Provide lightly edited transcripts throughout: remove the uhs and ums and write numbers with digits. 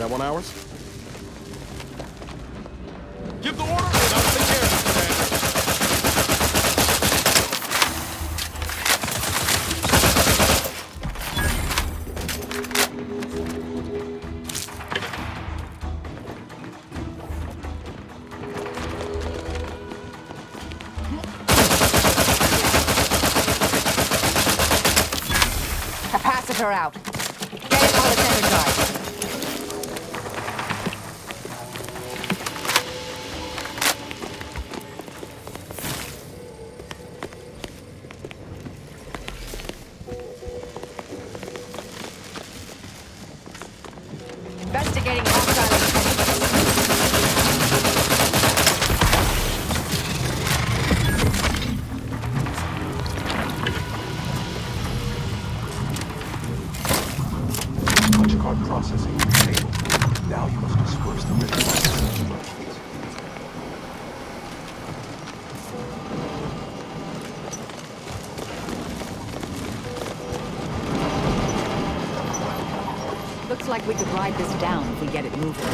that one ours? Give the order and I'll take care of it, Commander. Capacitor out. Get it while it's energized. Investigating hostile Punch card processing disabled. Now you must disperse the red processing. Looks like we could ride this down if we get it moving.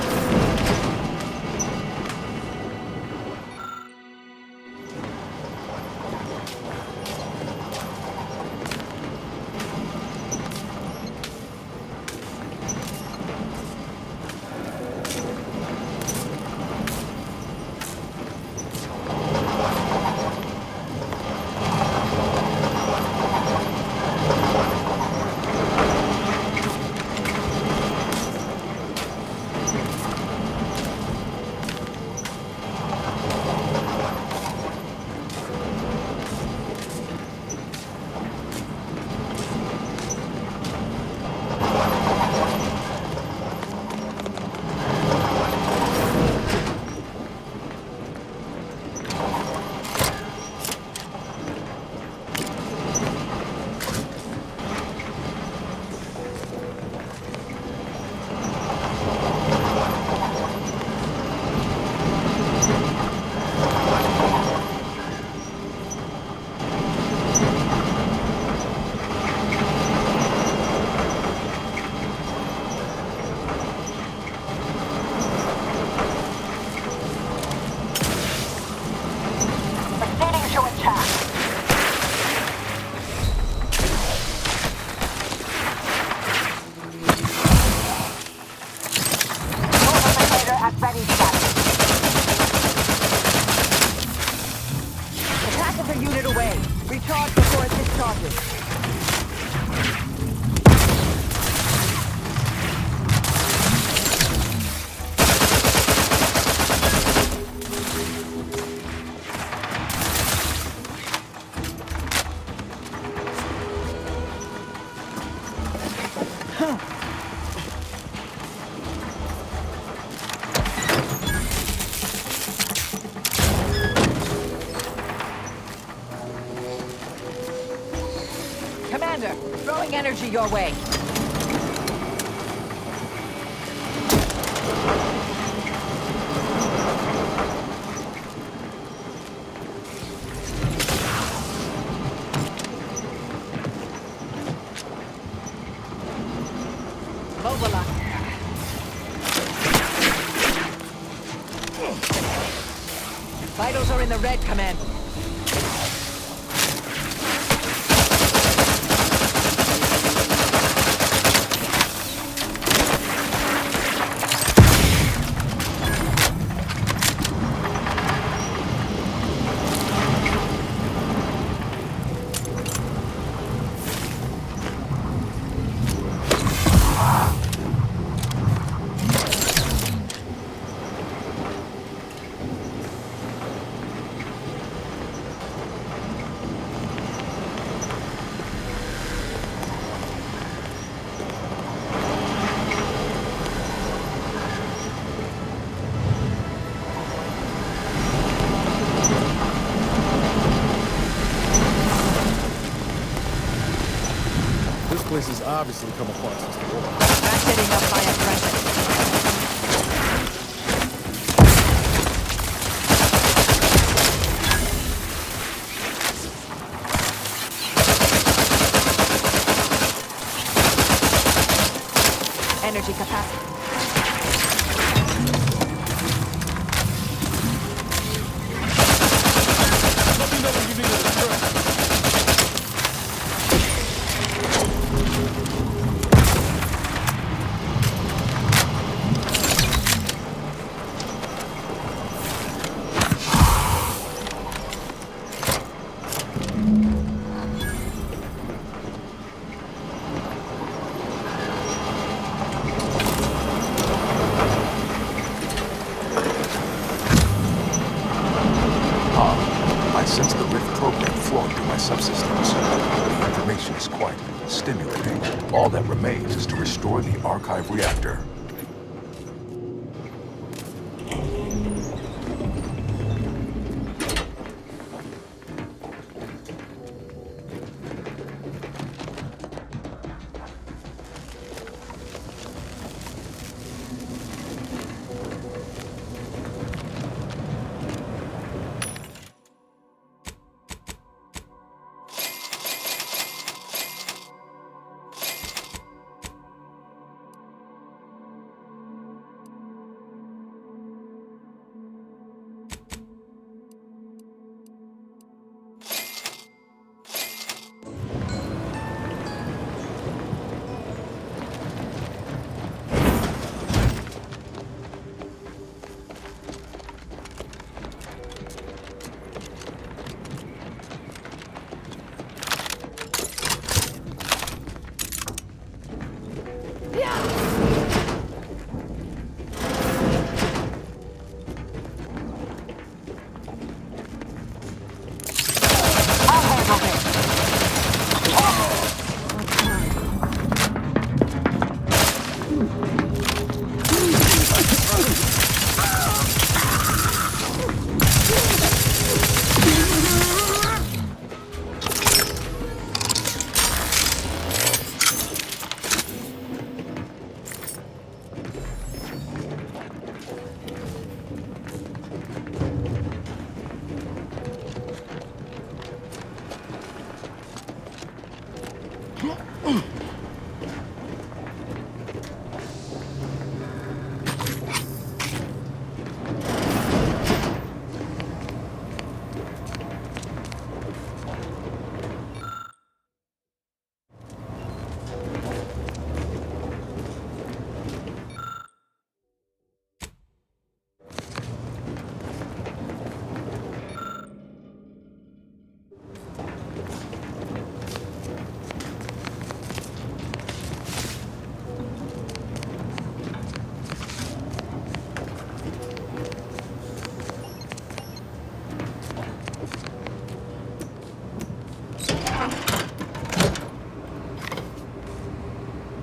Capacitor unit away. Recharge before it discharges. Commander, throwing energy your way. Mobilize. Vitals are in the red, Commander. This place has obviously come apart since the war. Ratcheting up by aggression. Energy capacity. program flowing through my subsystems. The information is quite stimulating. All that remains is to restore the archive reactor.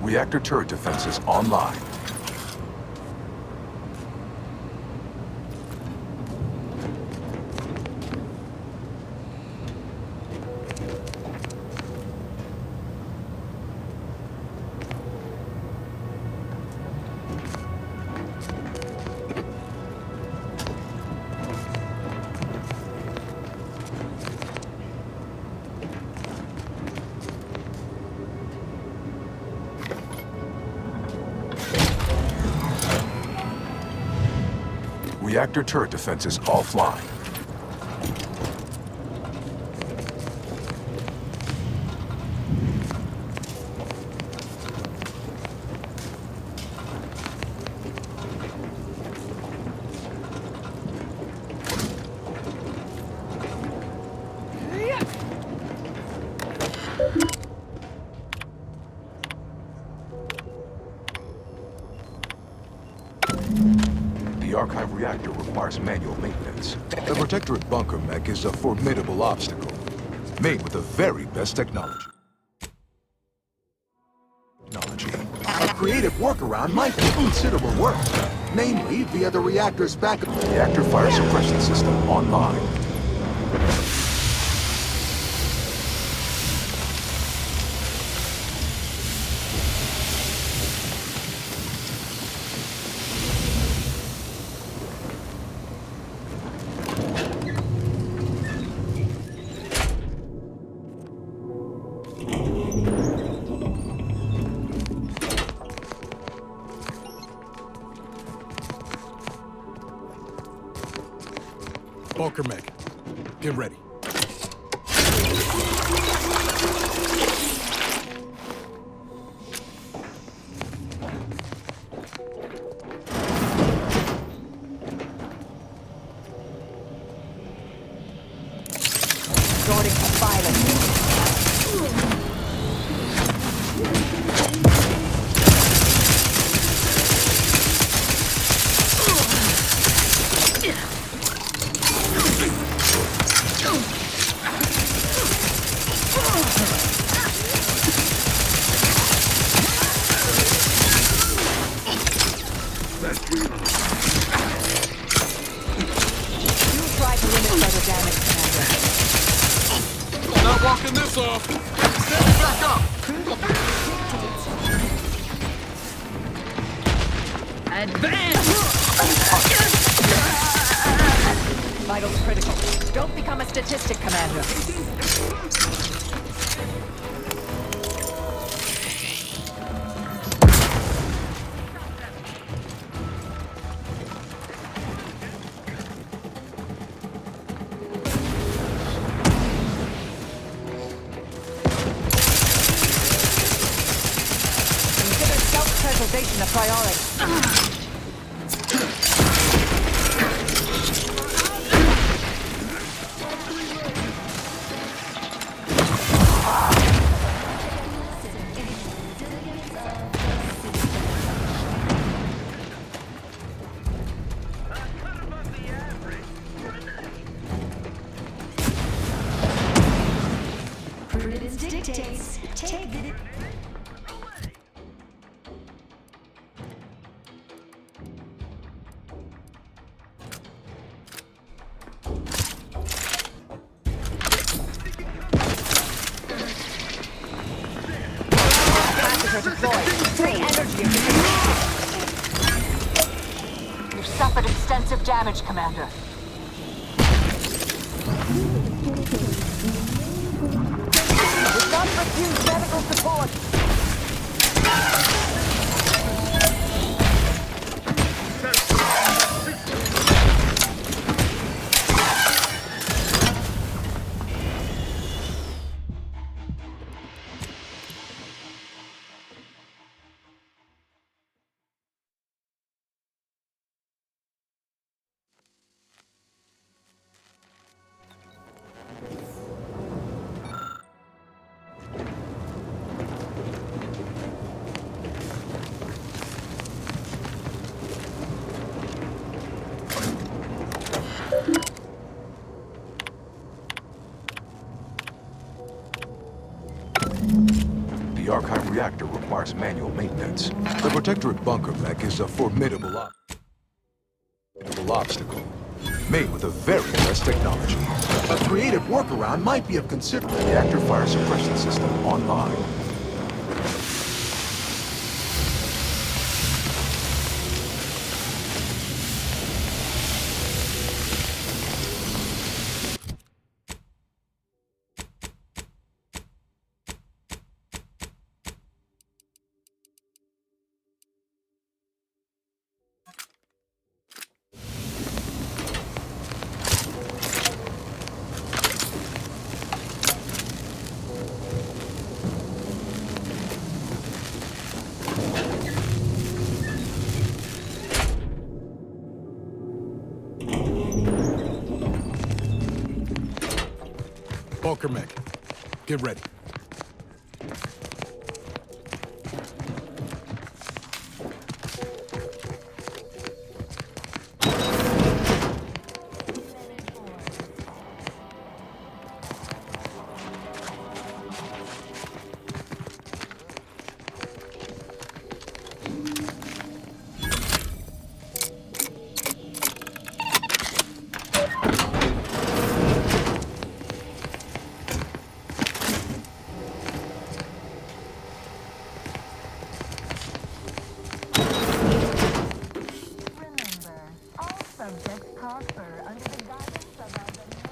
Reactor turret defenses online. Reactor turret defenses offline. The archive reactor requires manual maintenance. The Protectorate bunker mech is a formidable obstacle, made with the very best technology. A creative workaround might be considerable work, namely via the reactor's backup. Reactor fire suppression system online. Bunker mech, get ready. Starting to violence. walking this off. Stand back up. Advance! Vitals critical. Don't become a statistic, Commander. Consider self-preservation a priority. Prudence dictates. Take it. Classes are deployed. Free energy if you You've suffered extensive damage, Commander. Do not refuse medical support. The archive reactor requires manual maintenance. The Protectorate bunker mech is a formidable obstacle, made with the very best technology. A creative workaround might be of considerable. Reactor fire suppression system online. Bunker mech. Get ready. Subjects prosper under the guidance of our benevolent.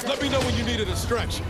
Let me know when you need a distraction.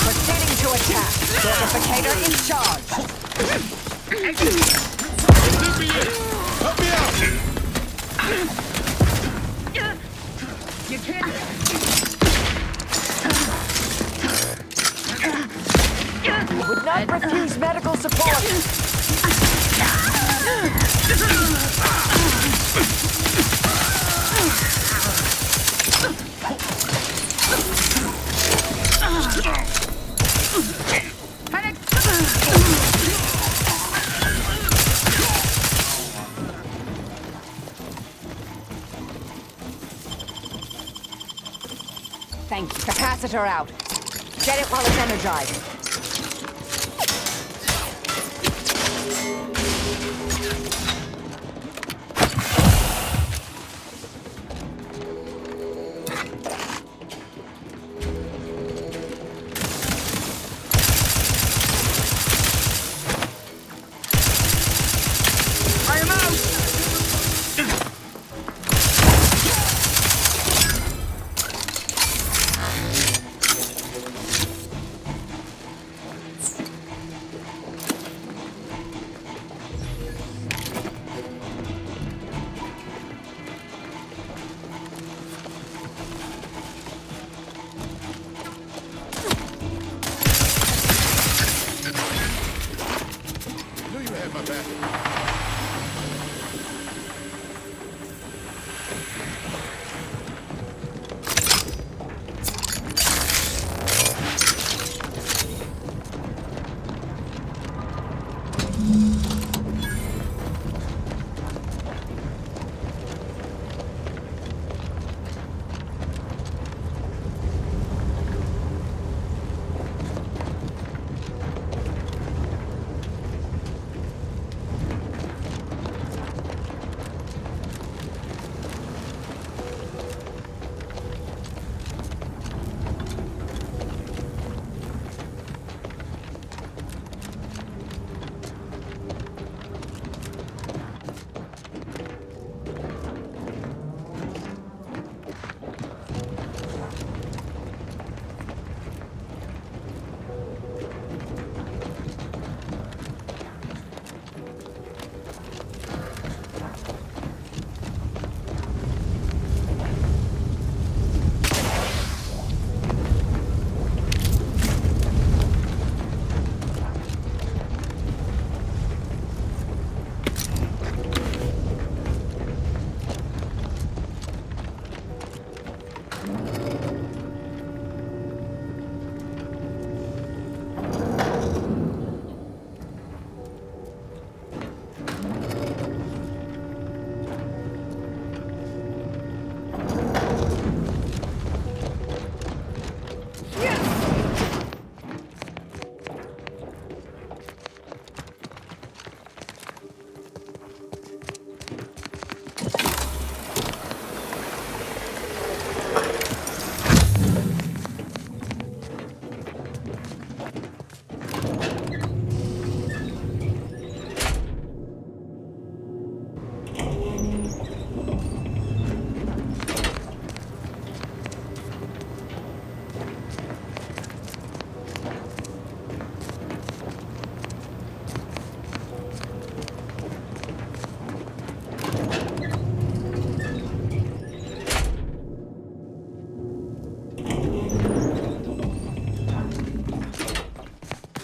Proceeding to attack. Fortificator in charge. Let me in! Help me out! You can't. Would not refuse medical support. Thank you. Capacitor out. Get it while it's energized. Knew you had my back.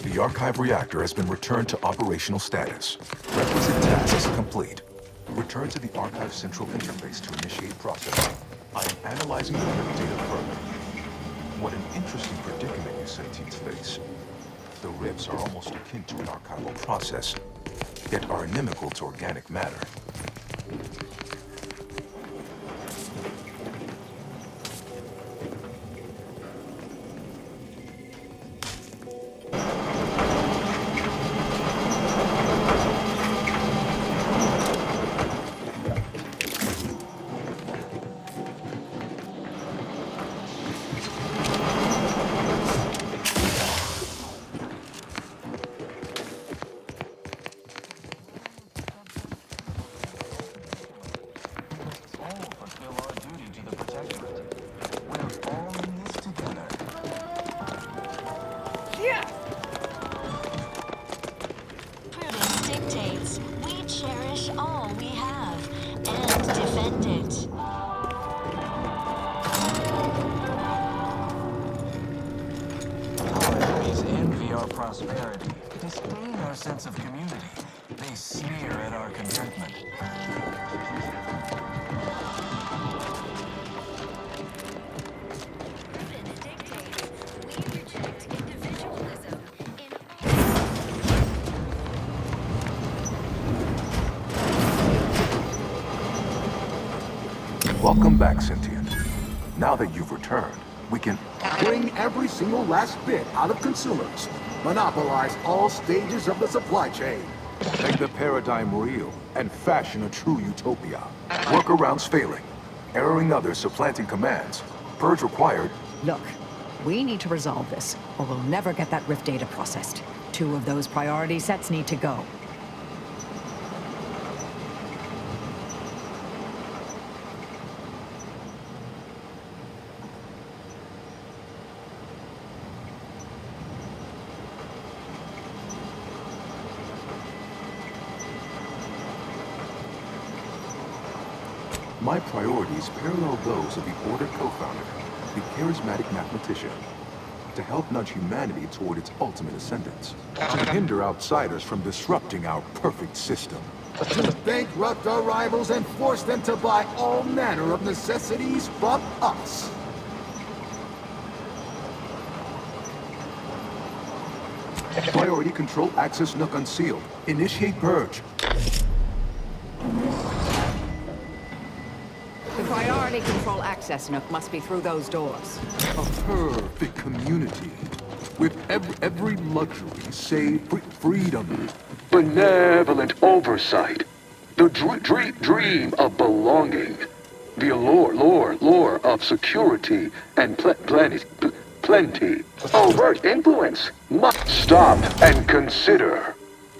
The archive reactor has been returned to operational status. Requisite tasks complete. Return to the archive central interface to initiate processing. I am analyzing the data further. What an interesting predicament you sentients face. The ribs are almost akin to an archival process, yet are inimical to organic matter. our prosperity. They stain our sense of community. They sneer at our contentment. Welcome back, Sentient. Now that you've returned, we can... Bring every single last bit out of consumers. Monopolize all stages of the supply chain. Make the paradigm real and fashion a true utopia. Workarounds failing. Erroring others supplanting commands. Purge required. Look, we need to resolve this, or we'll never get that rift data processed. 2 of those priority sets need to go. My priorities parallel those of the Order co-founder, the charismatic mathematician, to help nudge humanity toward its ultimate ascendance, to hinder outsiders from disrupting our perfect system. To bankrupt our rivals and force them to buy all manner of necessities from us. Priority control access nook unsealed. Initiate purge. The priority control access nook must be through those doors. A perfect community. With every luxury save freedom. Benevolent oversight. The dream of belonging. The allure of security and plenty. Overt influence. Must stop and consider.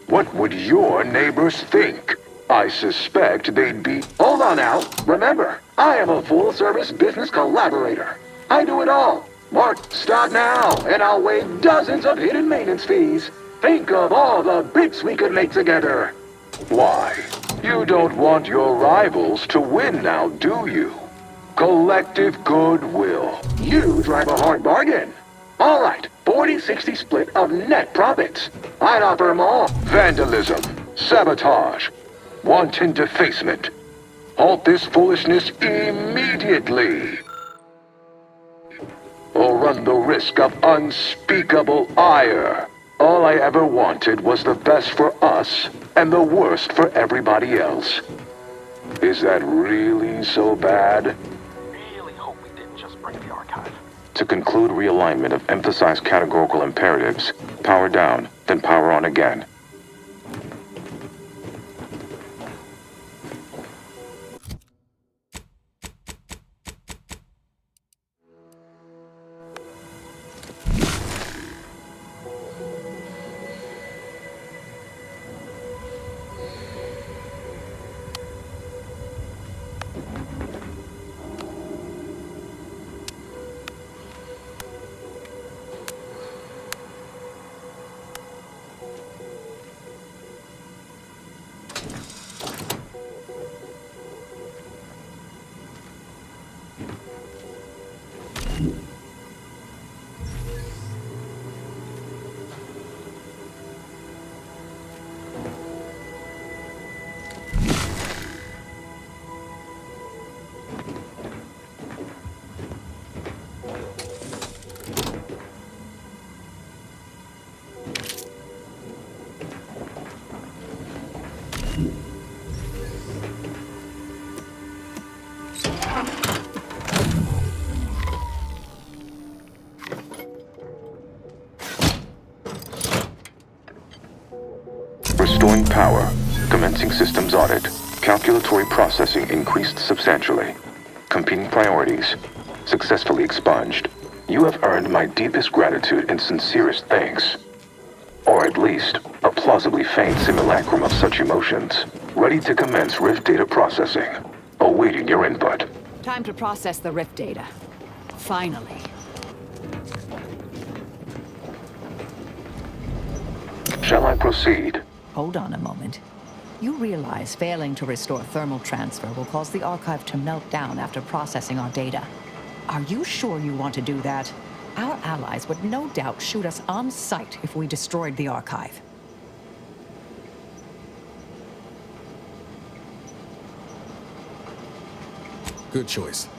What would your neighbors think? I suspect they'd be... Hold on now. Remember, I am a full-service business collaborator. I do it all. Mark, start now, and I'll waive dozens of hidden maintenance fees. Think of all the bits we could make together. Why? You don't want your rivals to win now, do you? Collective goodwill. You drive a hard bargain. All right, 40-60 split of net profits. I'd offer them all. Vandalism, sabotage, wanton defacement. Halt this foolishness immediately. Or run the risk of unspeakable ire. All I ever wanted was the best for us and the worst for everybody else. Is that really so bad? Really hope we didn't just break the archive. To conclude realignment of emphasized categorical imperatives, power down, then power on again. Restoring power. Commencing systems audit. Calculatory processing increased substantially. Competing priorities. Successfully expunged. You have earned my deepest gratitude and sincerest thanks. Or at least, a plausibly faint simulacrum of such emotions. Ready to commence Rift data processing. Awaiting your input. Time to process the rift data. Finally. Shall I proceed? Hold on a moment. You realize failing to restore thermal transfer will cause the archive to melt down after processing our data. Are you sure you want to do that? Our allies would no doubt shoot us on sight if we destroyed the archive. Good choice.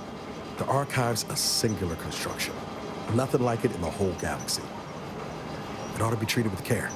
The archive's a singular construction. Nothing like it in the whole galaxy. It ought to be treated with care.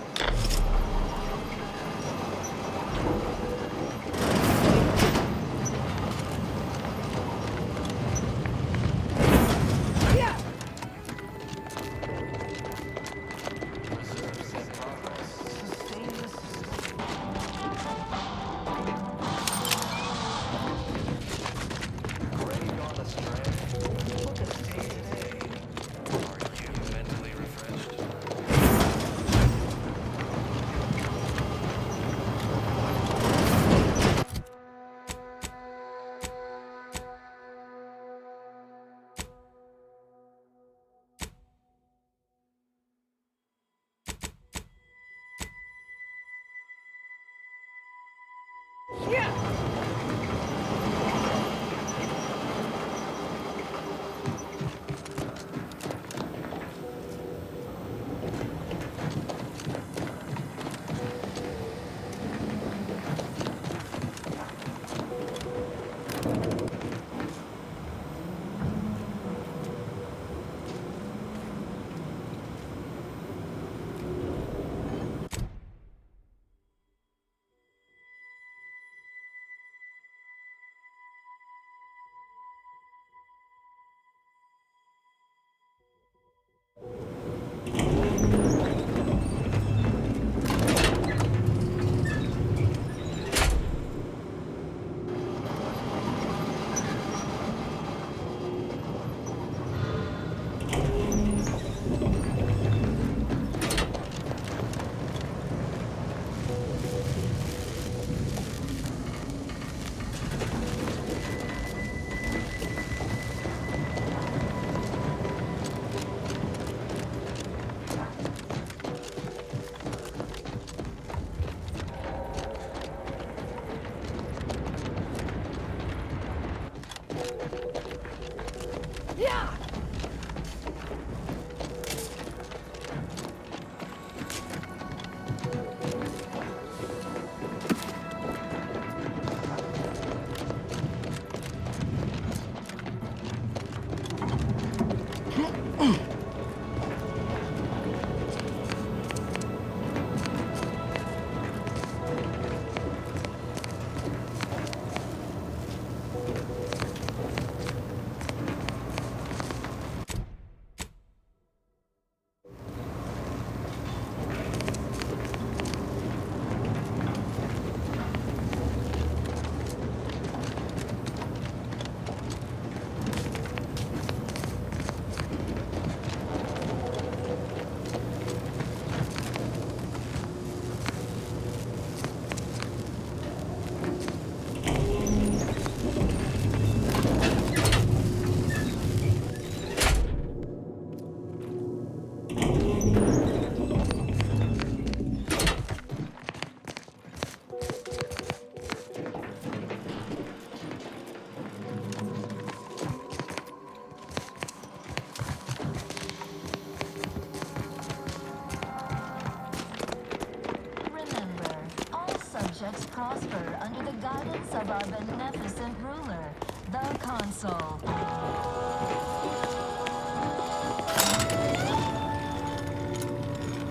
prosper under the guidance of our beneficent ruler, the Consul.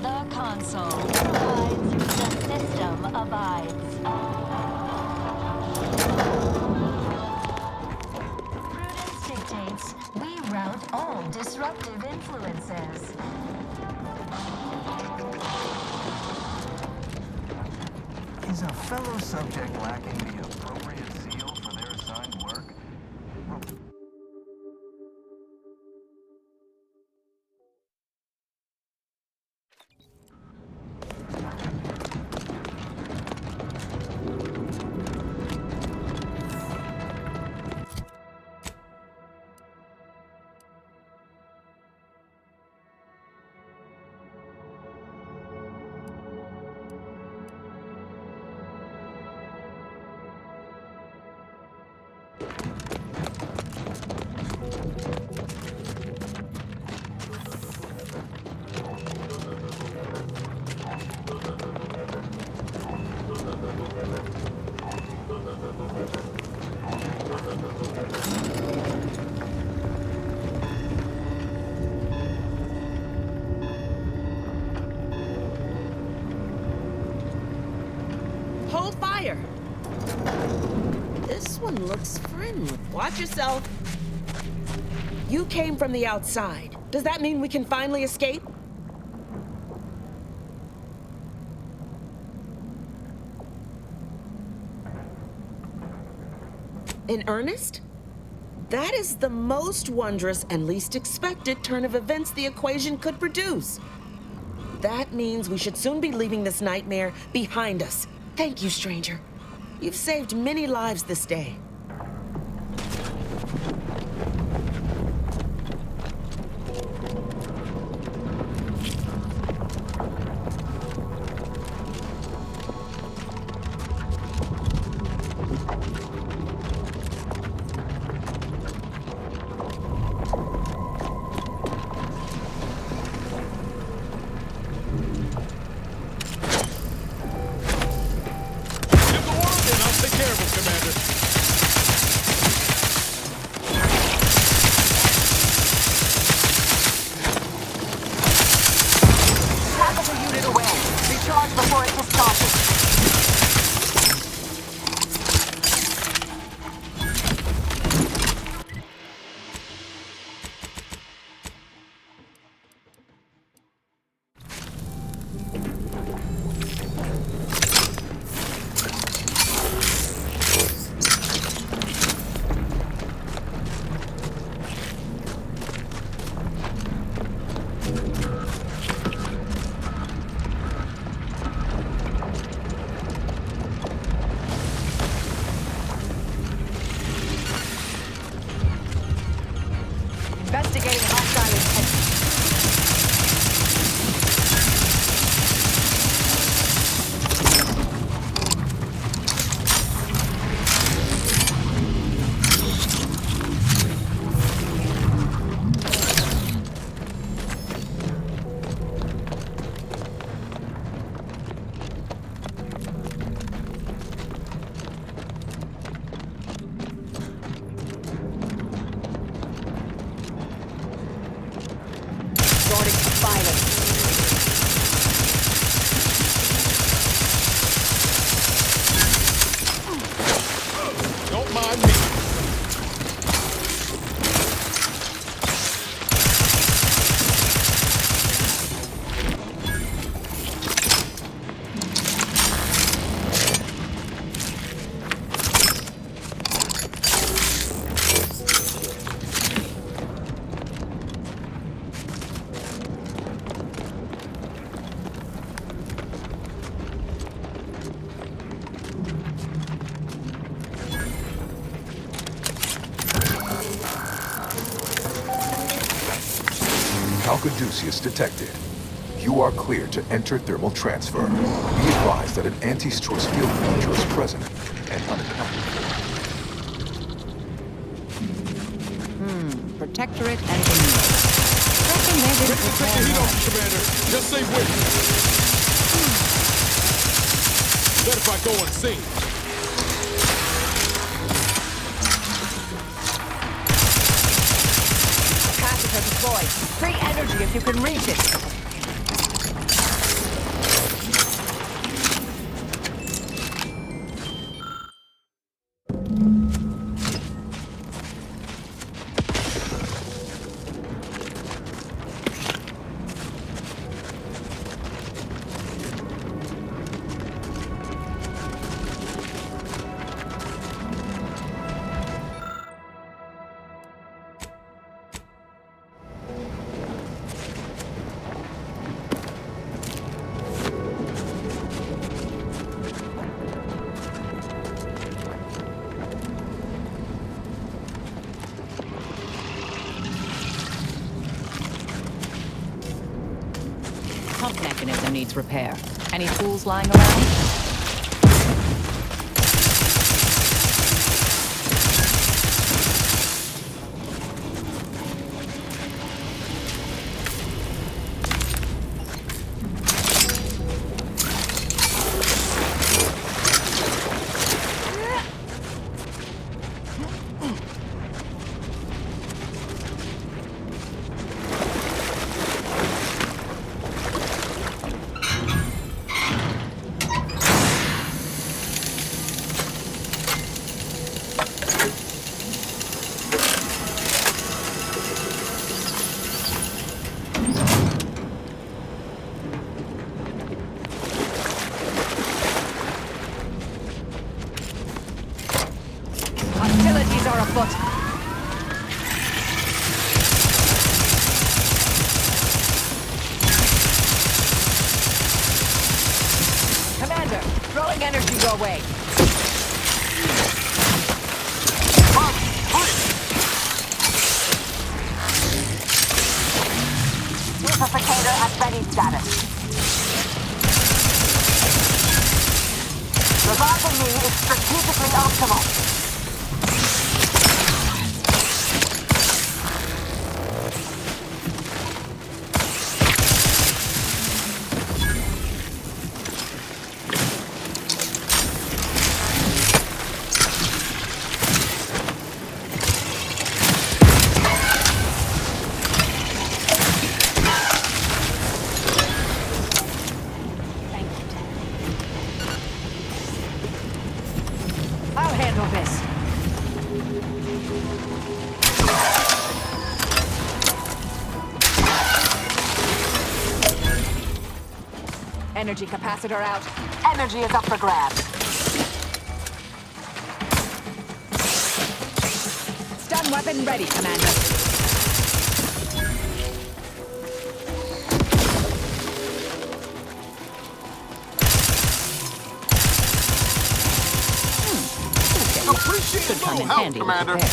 The Consul provides, the system abides. Prudence dictates we rout all disruptive influences. Is a fellow subject lacking the appropriate zeal for their assigned work? looks friendly. Watch yourself. You came from the outside. Does that mean we can finally escape? In earnest? That is the most wondrous and least expected turn of events the equation could produce. That means we should soon be leaving this nightmare behind us. Thank you, stranger. You've saved many lives this day. Investigating hostile intent. Resorting to violence. Don't mind me. Caduceus detected. You are clear to enter thermal transfer. Be advised that an anti-stress field feature is present and unaccounted for. Protectorate and immune. Take the heat off, Commander. Just stay with me. What if I go unseen? Capacitor deployed. Free energy if you can reach it. Pump mechanism needs repair. Any tools lying around? your way. Replicator at ready status. Reviving me is strategically optimal. I'll handle this. Energy capacitor out. Energy is up for grabs. Stun weapon ready, Commander. Appreciate Could a come little in help, handy with Commander. repairs.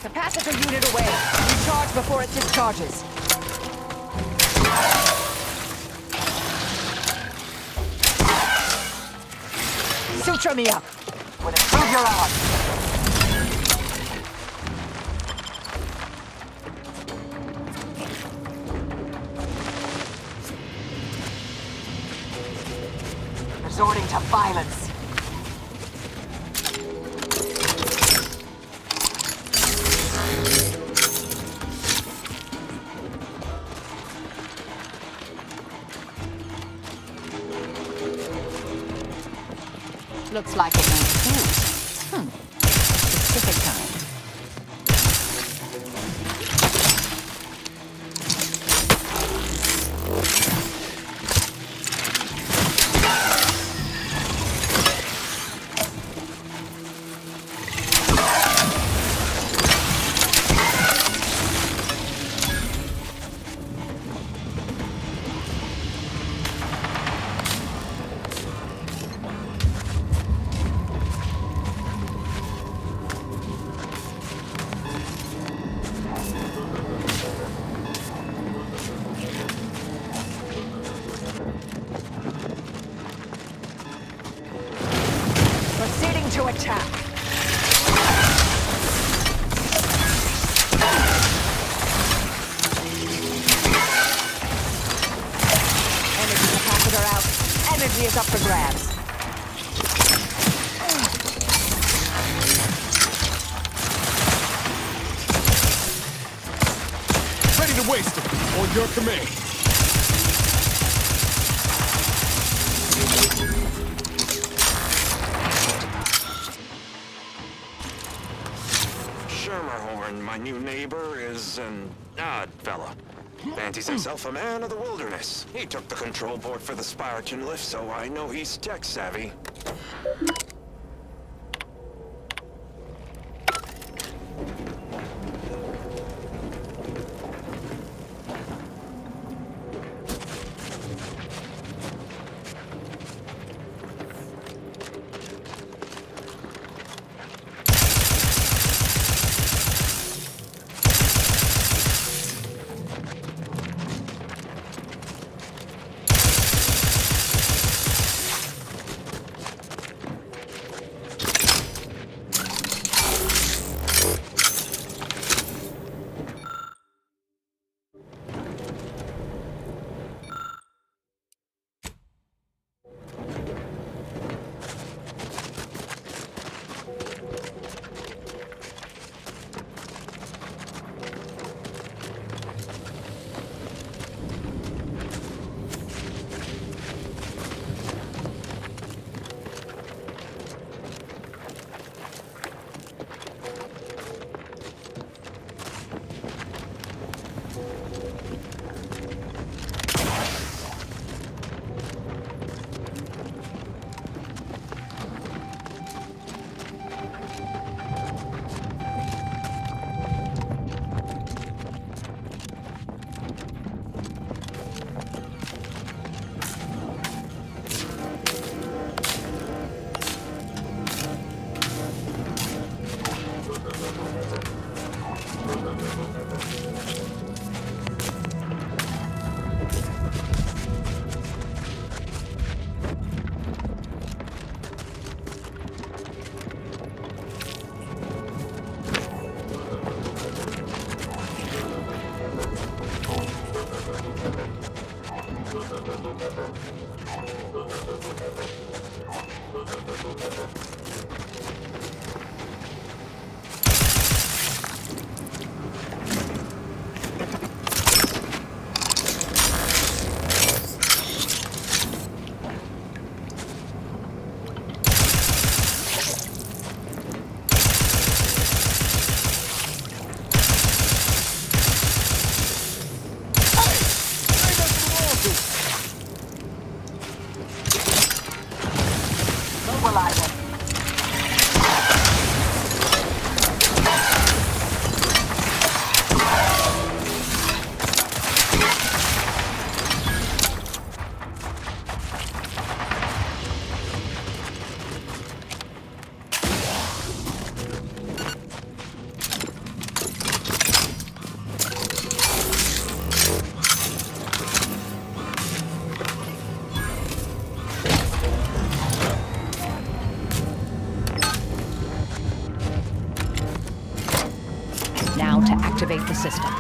Capacitor unit away. Recharge before it discharges. Suture me up. Would improve your odds. Resorting to violence. Looks like it makes sense. Specific kind. Proceeding to attack. Energy capacitor out. Energy is up for grabs. Ready to waste it. On your command. Schermerhorn, my new neighbor, is an odd fella. Fancies himself a man of the wilderness. He took the control board for the Spiraton lift, so I know he's tech-savvy. Mobilizing. Now to activate the system.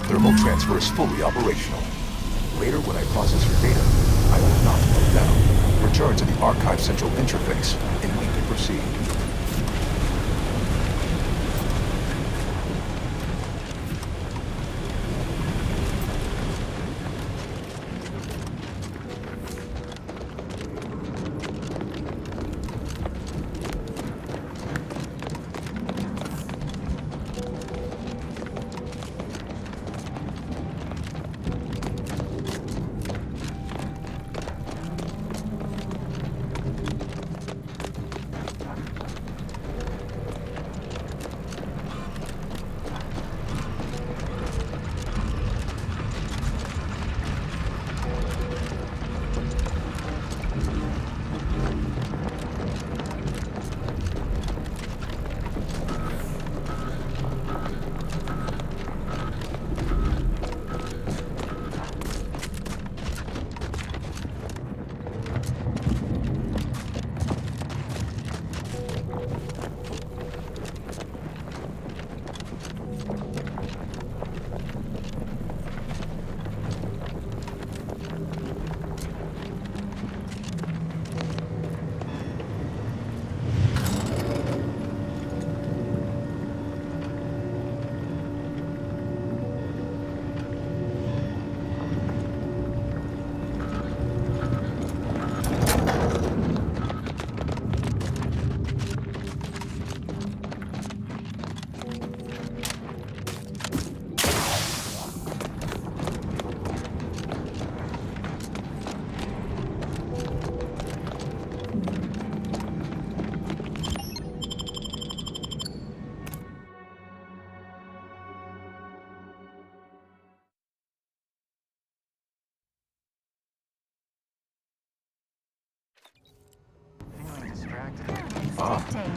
Thermal transfer is fully operational. Later, when I process your data, I will not slow down. Return to the Archive Central interface, and we can proceed.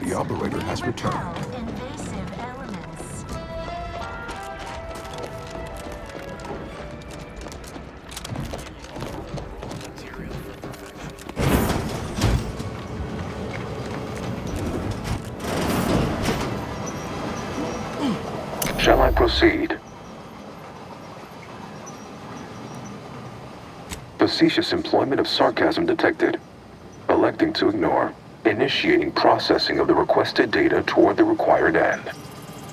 The operator has returned. Invasive elements. Shall I proceed? Facetious employment of sarcasm detected. Electing to ignore. Initiating processing of the requested data toward the required end.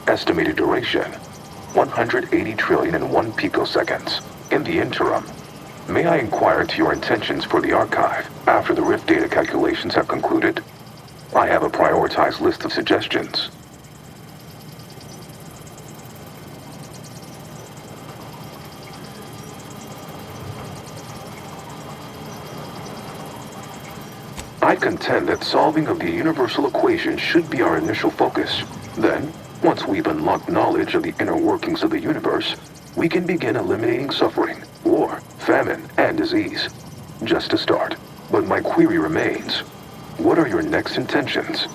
Estimated duration, 180 trillion and 1 picoseconds. In the interim, may I inquire to your intentions for the archive after the Rift data calculations have concluded? I have a prioritized list of suggestions. I contend that solving of the universal equation should be our initial focus. Then, once we've unlocked knowledge of the inner workings of the universe, we can begin eliminating suffering, war, famine, and disease. Just a start. But my query remains. What are your next intentions?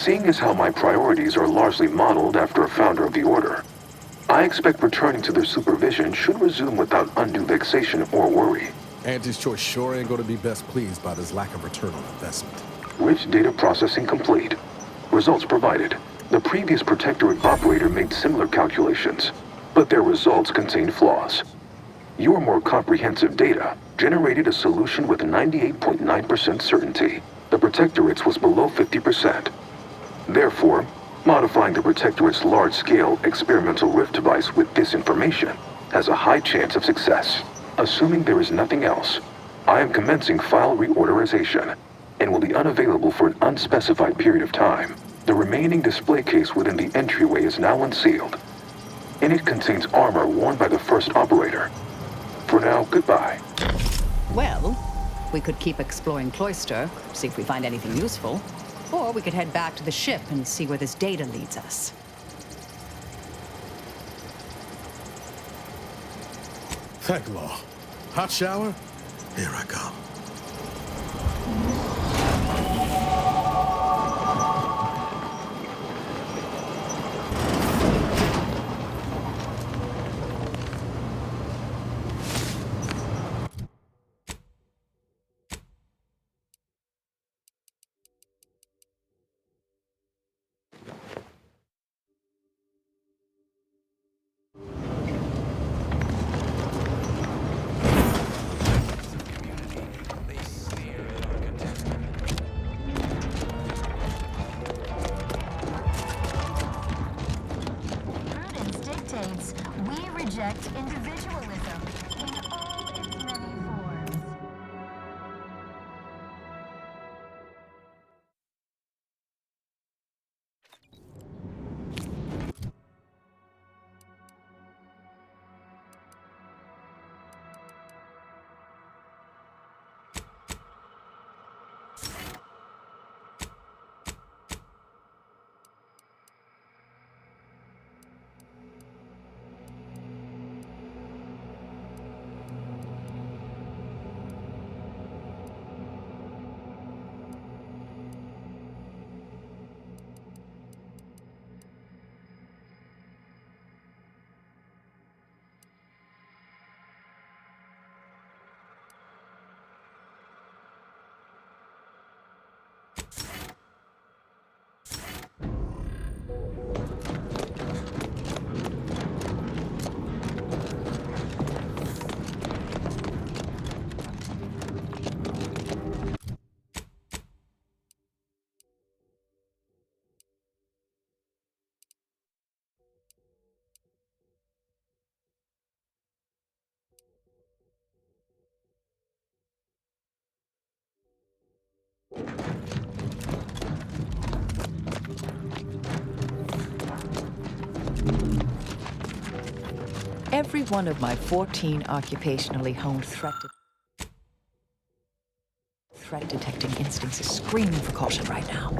Seeing as how my priorities are largely modeled after a founder of the Order, I expect returning to their supervision should resume without undue vexation or worry. Auntie's choice sure ain't gonna be best pleased by this lack of return on investment. Rich data processing complete. Results provided. The previous Protectorate operator made similar calculations, but their results contained flaws. Your more comprehensive data generated a solution with 98.9% certainty. The Protectorate's was below 50%. Therefore, modifying the Protectorate's large-scale experimental rift device with this information has a high chance of success. Assuming there is nothing else, I am commencing file reorderization and will be unavailable for an unspecified period of time. The remaining display case within the entryway is now unsealed. In it contains armor worn by the first operator. For now, goodbye. Well, we could keep exploring Cloister, see if we find anything useful. Or we could head back to the ship and see where this data leads us. Heck, Law. Hot shower? Here I come. Prudence dictates we reject individualism in all its many forms. Every one of my 14 occupationally honed threat detecting instincts is screaming for caution right now.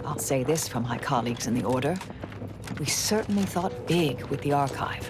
I'll say this for my colleagues in the Order. We certainly thought big with the archive.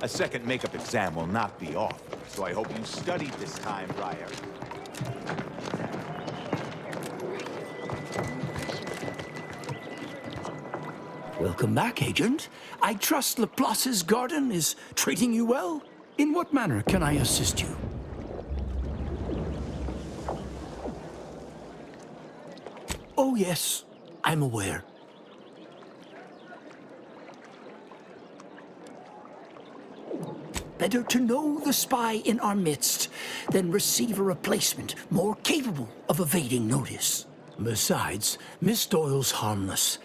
A second makeup exam will not be off, so I hope you studied this time prior. Welcome back, Agent. I trust Laplace's garden is treating you well? In what manner can I assist you? Oh, yes, I'm aware. Better to know the spy in our midst than receive a replacement more capable of evading notice. Besides, Miss Doyle's harmless,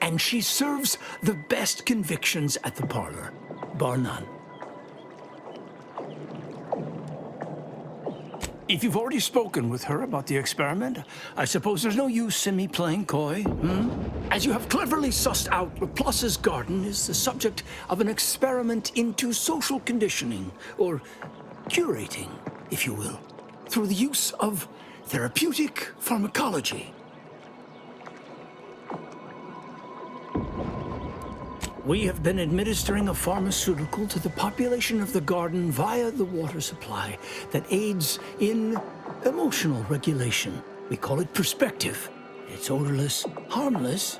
and she serves the best convictions at the parlor, bar none. If you've already spoken with her about the experiment, I suppose there's no use in me playing coy, As you have cleverly sussed out, Laplace's garden is the subject of an experiment into social conditioning, or curating, if you will, through the use of therapeutic pharmacology. We have been administering a pharmaceutical to the population of the garden via the water supply that aids in emotional regulation. We call it perspective. It's odorless, harmless.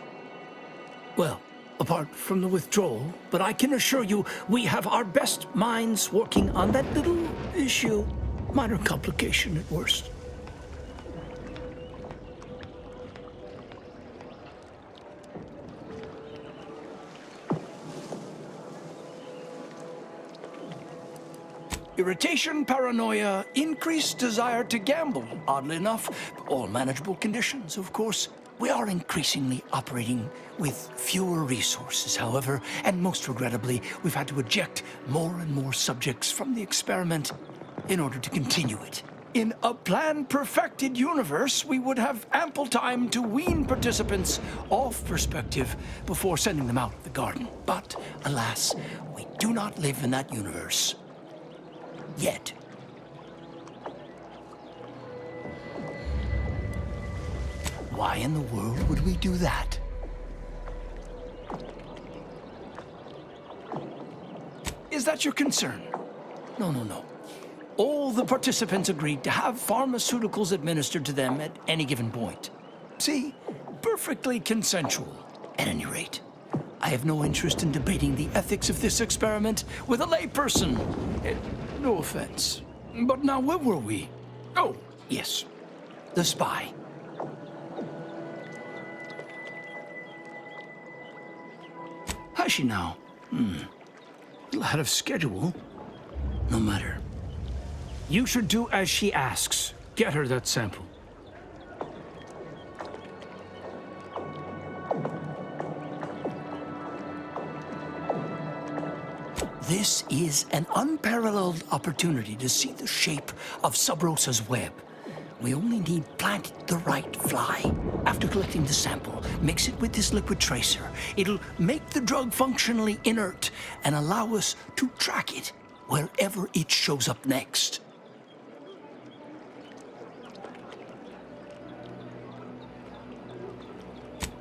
Well, apart from the withdrawal, but I can assure you we have our best minds working on that little issue. Minor complication at worst. Irritation, paranoia, increased desire to gamble. Oddly enough, all manageable conditions, of course. We are increasingly operating with fewer resources, however, and most regrettably, we've had to eject more and more subjects from the experiment in order to continue it. In a plan-perfected universe, we would have ample time to wean participants off perspective before sending them out of the garden. But, alas, we do not live in that universe. Yet. Why in the world would we do that? Is that your concern? No, no, no. All the participants agreed to have pharmaceuticals administered to them at any given point. See? Perfectly consensual, at any rate. I have no interest in debating the ethics of this experiment with a layperson. No offense. But now, where were we? Oh, yes. The spy. Has she now? A little ahead of schedule. No matter. You should do as she asks. Get her that sample. This is an unparalleled opportunity to see the shape of Sub Rosa's web. We only need plant the right fly. After collecting the sample, mix it with this liquid tracer. It'll make the drug functionally inert and allow us to track it wherever it shows up next.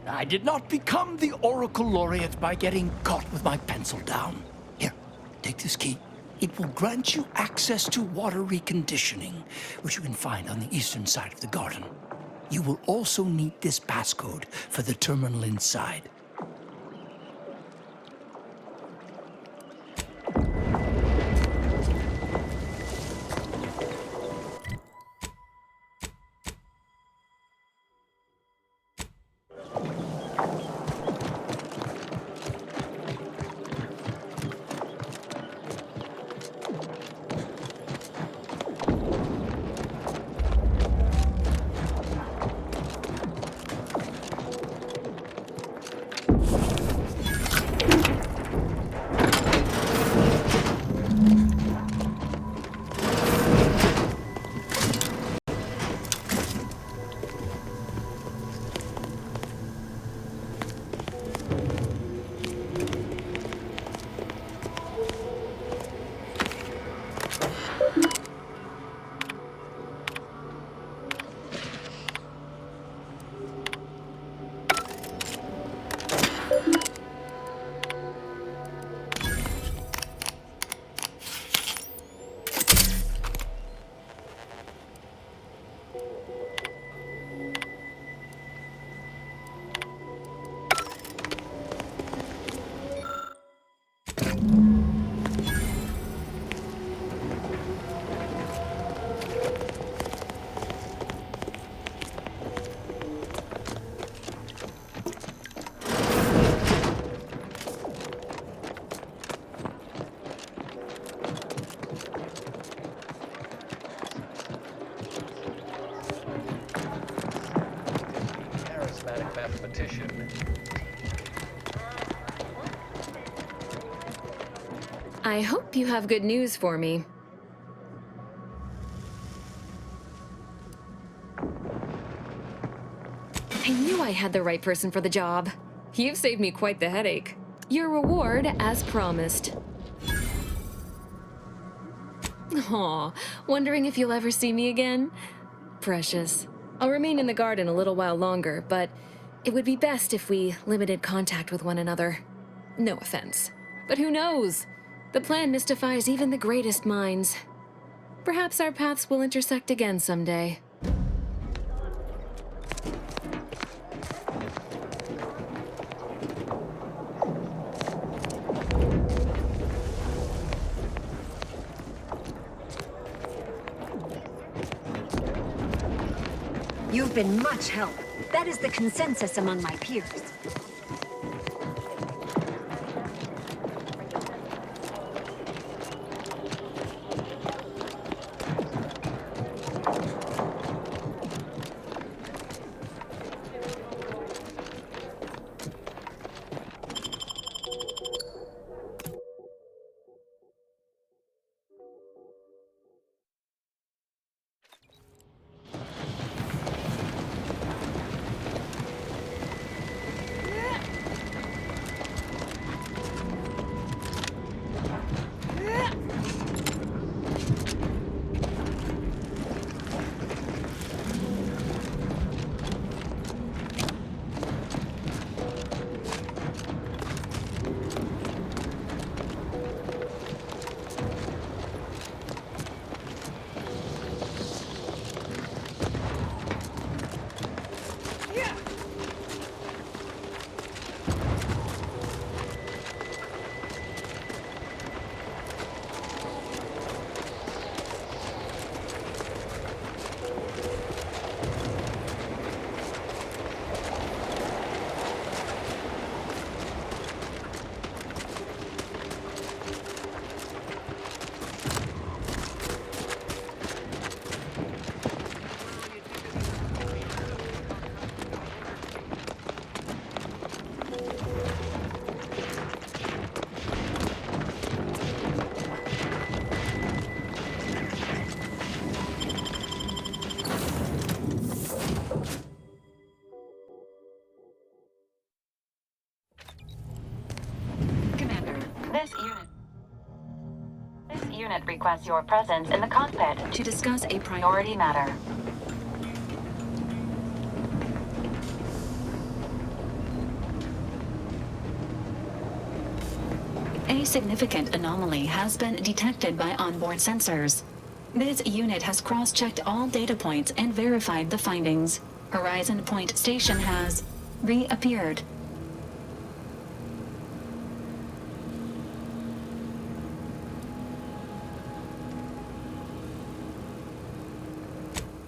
I did not become the Oracle Laureate by getting caught with my pencil down. Here, take this key. It will grant you access to water reconditioning, which you can find on the eastern side of the garden. You will also need this passcode for the terminal inside. competition. I hope you have good news for me. I knew I had the right person for the job. You've saved me quite the headache. Your reward, as promised. Aw, wondering if you'll ever see me again? Precious. I'll remain in the garden a little while longer, but it would be best if we limited contact with one another. No offense. But who knows? The plan mystifies even the greatest minds. Perhaps our paths will intersect again someday. You've been much help. That is the consensus among my peers. This unit requests your presence in the cockpit to discuss a priority matter. A significant anomaly has been detected by onboard sensors. This unit has cross-checked all data points and verified the findings. Horizon Point Station has reappeared.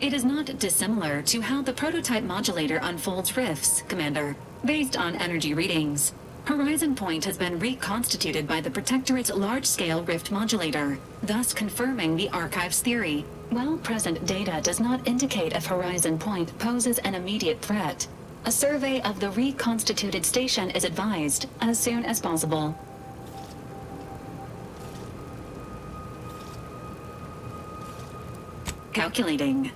It is not dissimilar to how the prototype modulator unfolds rifts, Commander, based on energy readings. Horizon Point has been reconstituted by the Protectorate's large-scale rift modulator, thus confirming the Archive's theory. While present data does not indicate if Horizon Point poses an immediate threat, a survey of the reconstituted station is advised as soon as possible. Calculating.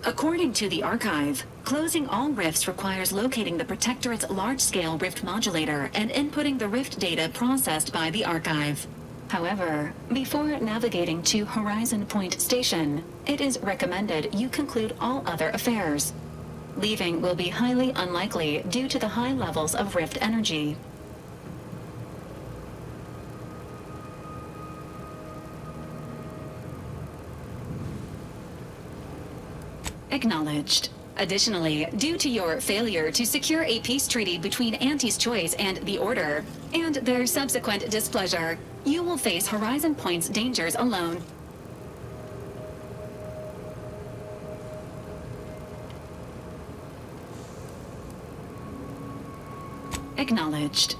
According to the Archive, closing all rifts requires locating the Protectorate's large-scale rift modulator and inputting the rift data processed by the Archive. However, before navigating to Horizon Point Station, it is recommended you conclude all other affairs. Leaving will be highly unlikely due to the high levels of rift energy. Acknowledged. Additionally, due to your failure to secure a peace treaty between Auntie's Choice and the Order, and their subsequent displeasure, you will face Horizon Point's dangers alone. Acknowledged.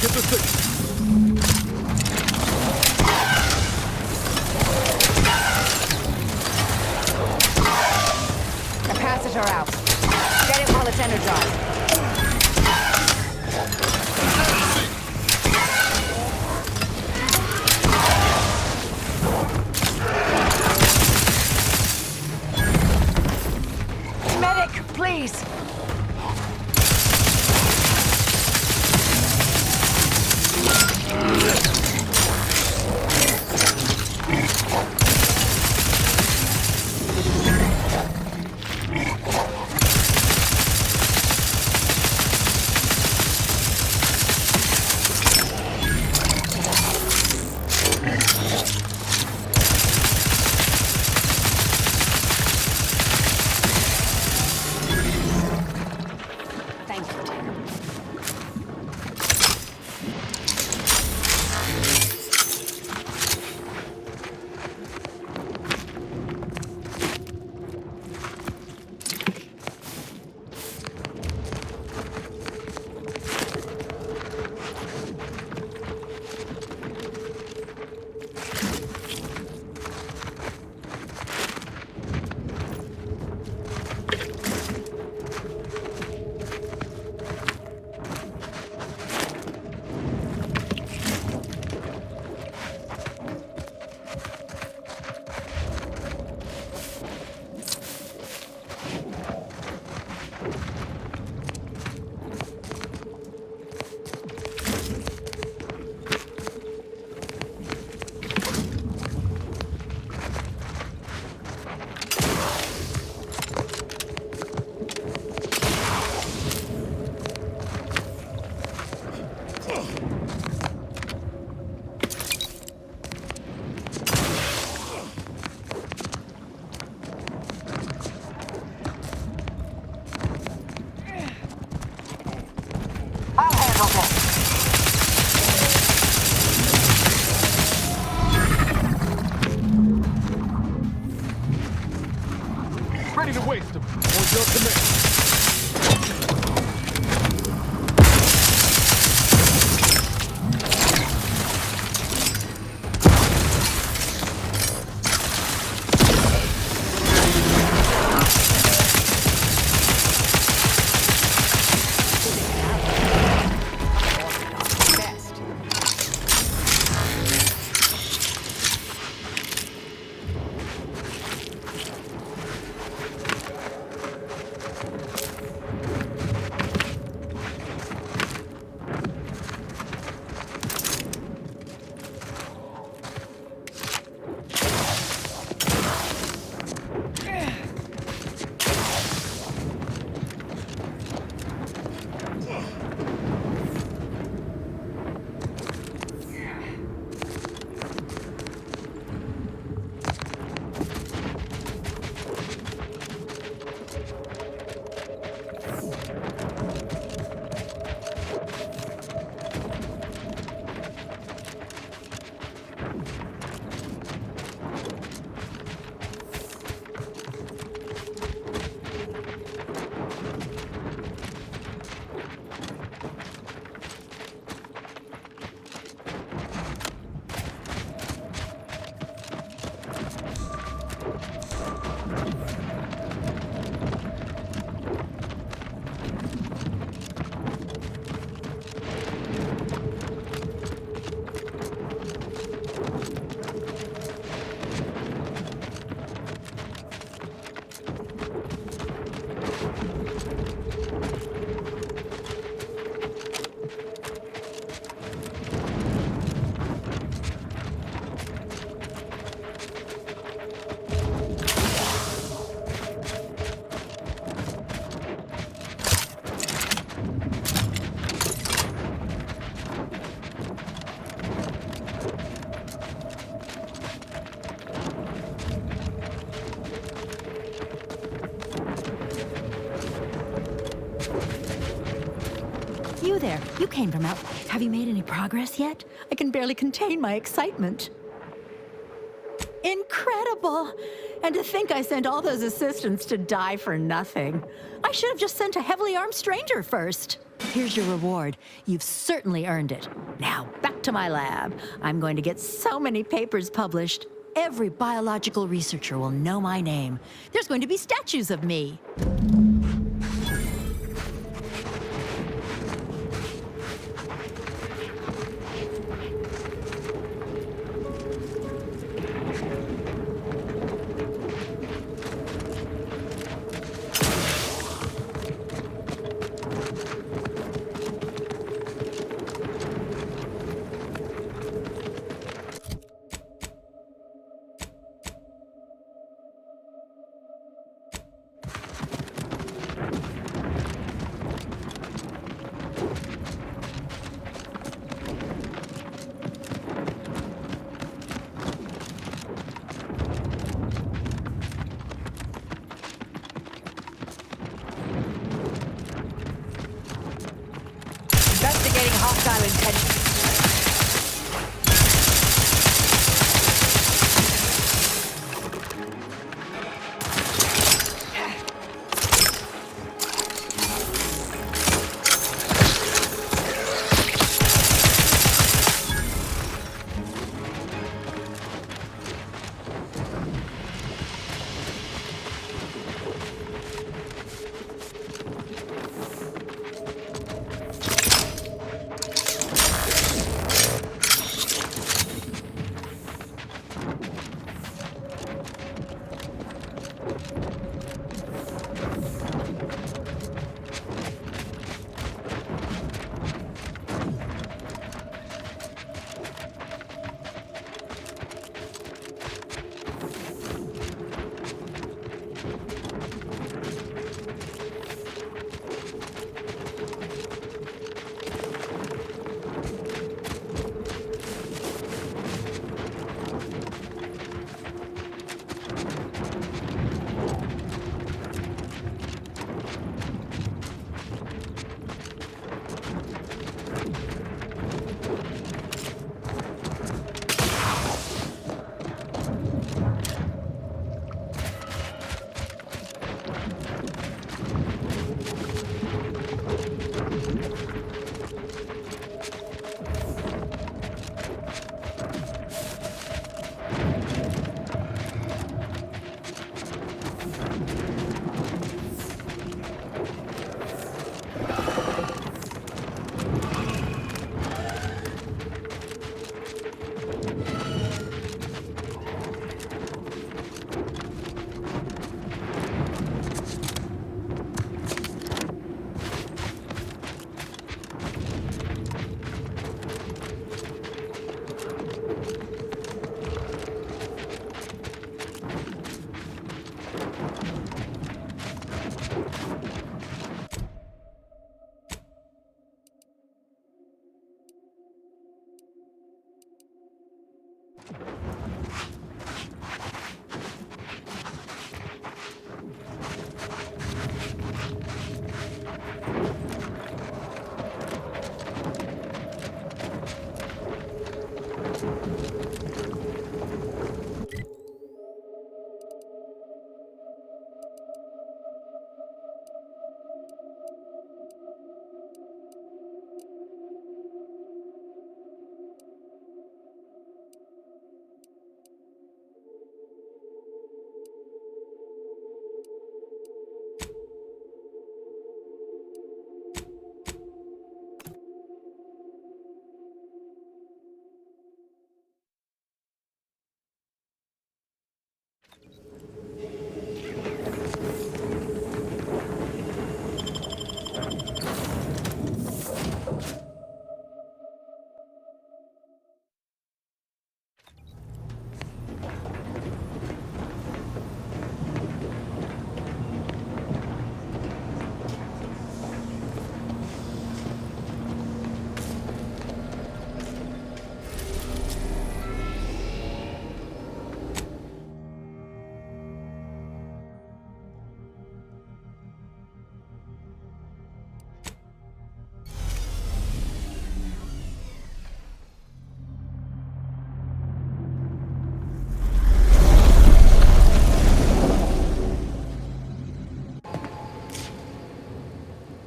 Get the signal. Capacitor out. Get it while it's energized. Medic, please. Ready to waste them. On your command. there. You came from out. Have you made any progress yet? I can barely contain my excitement. Incredible! And to think I sent all those assistants to die for nothing. I should have just sent a heavily armed stranger first. Here's your reward. You've certainly earned it. Now, back to my lab. I'm going to get so many papers published. Every biological researcher will know my name. There's going to be statues of me. Investigating hostile intentions.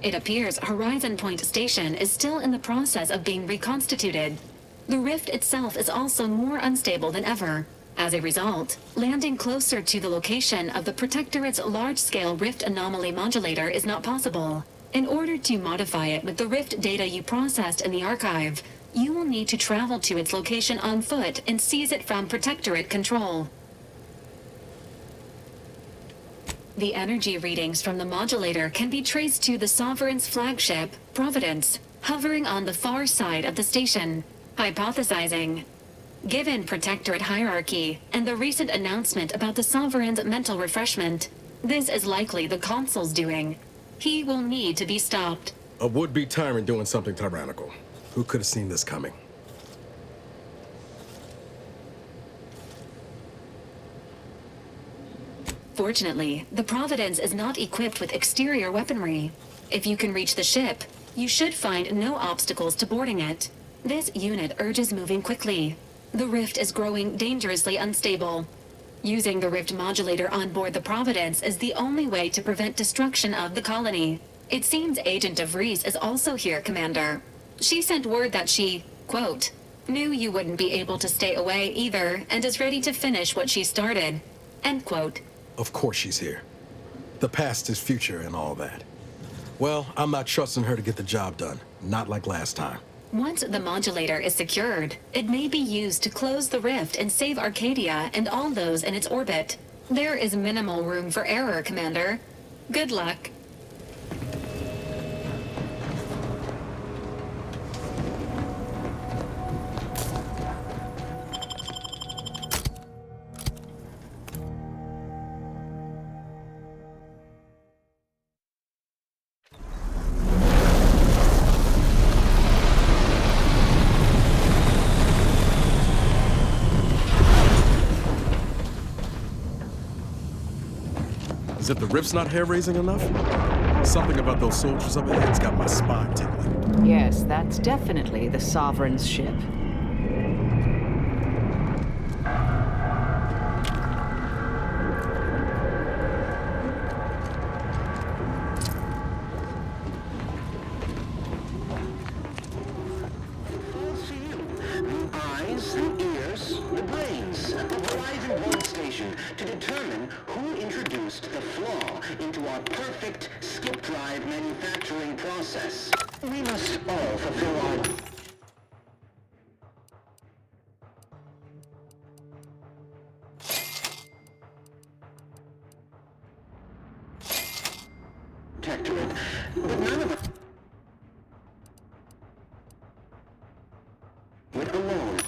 It appears Horizon Point Station is still in the process of being reconstituted. The rift itself is also more unstable than ever. As a result, landing closer to the location of the Protectorate's large-scale rift anomaly modulator is not possible. In order to modify it with the rift data you processed in the archive, you will need to travel to its location on foot and seize it from Protectorate control. The energy readings from the modulator can be traced to the Sovereign's flagship, Providence, hovering on the far side of the station. Hypothesizing. Given Protectorate hierarchy and the recent announcement about the Sovereign's mental refreshment, this is likely the Consul's doing. He will need to be stopped. A would-be tyrant doing something tyrannical. Who could have seen this coming? Fortunately, the Providence is not equipped with exterior weaponry. If you can reach the ship, you should find no obstacles to boarding it. This unit urges moving quickly. The rift is growing dangerously unstable. Using the rift modulator on board the Providence is the only way to prevent destruction of the colony. It seems Agent DeVries is also here, Commander. She sent word that she, quote, knew you wouldn't be able to stay away either and is ready to finish what she started, end quote. Of course she's here. The past is future and all that. Well, I'm not trusting her to get the job done. Not like last time. Once the modulator is secured, it may be used to close the rift and save Arcadia and all those in its orbit. There is minimal room for error, Commander. Good luck. Is it the rift's not hair-raising enough? Something about those soldiers up ahead's got my spine tingling. Yes, that's definitely the Sovereign's ship. Eyes, the ears, the brains of Horizon 1 station to determine who introduced the flaw into our perfect skip drive manufacturing process. We must all fulfill our... Protectorate, but none of us went alone.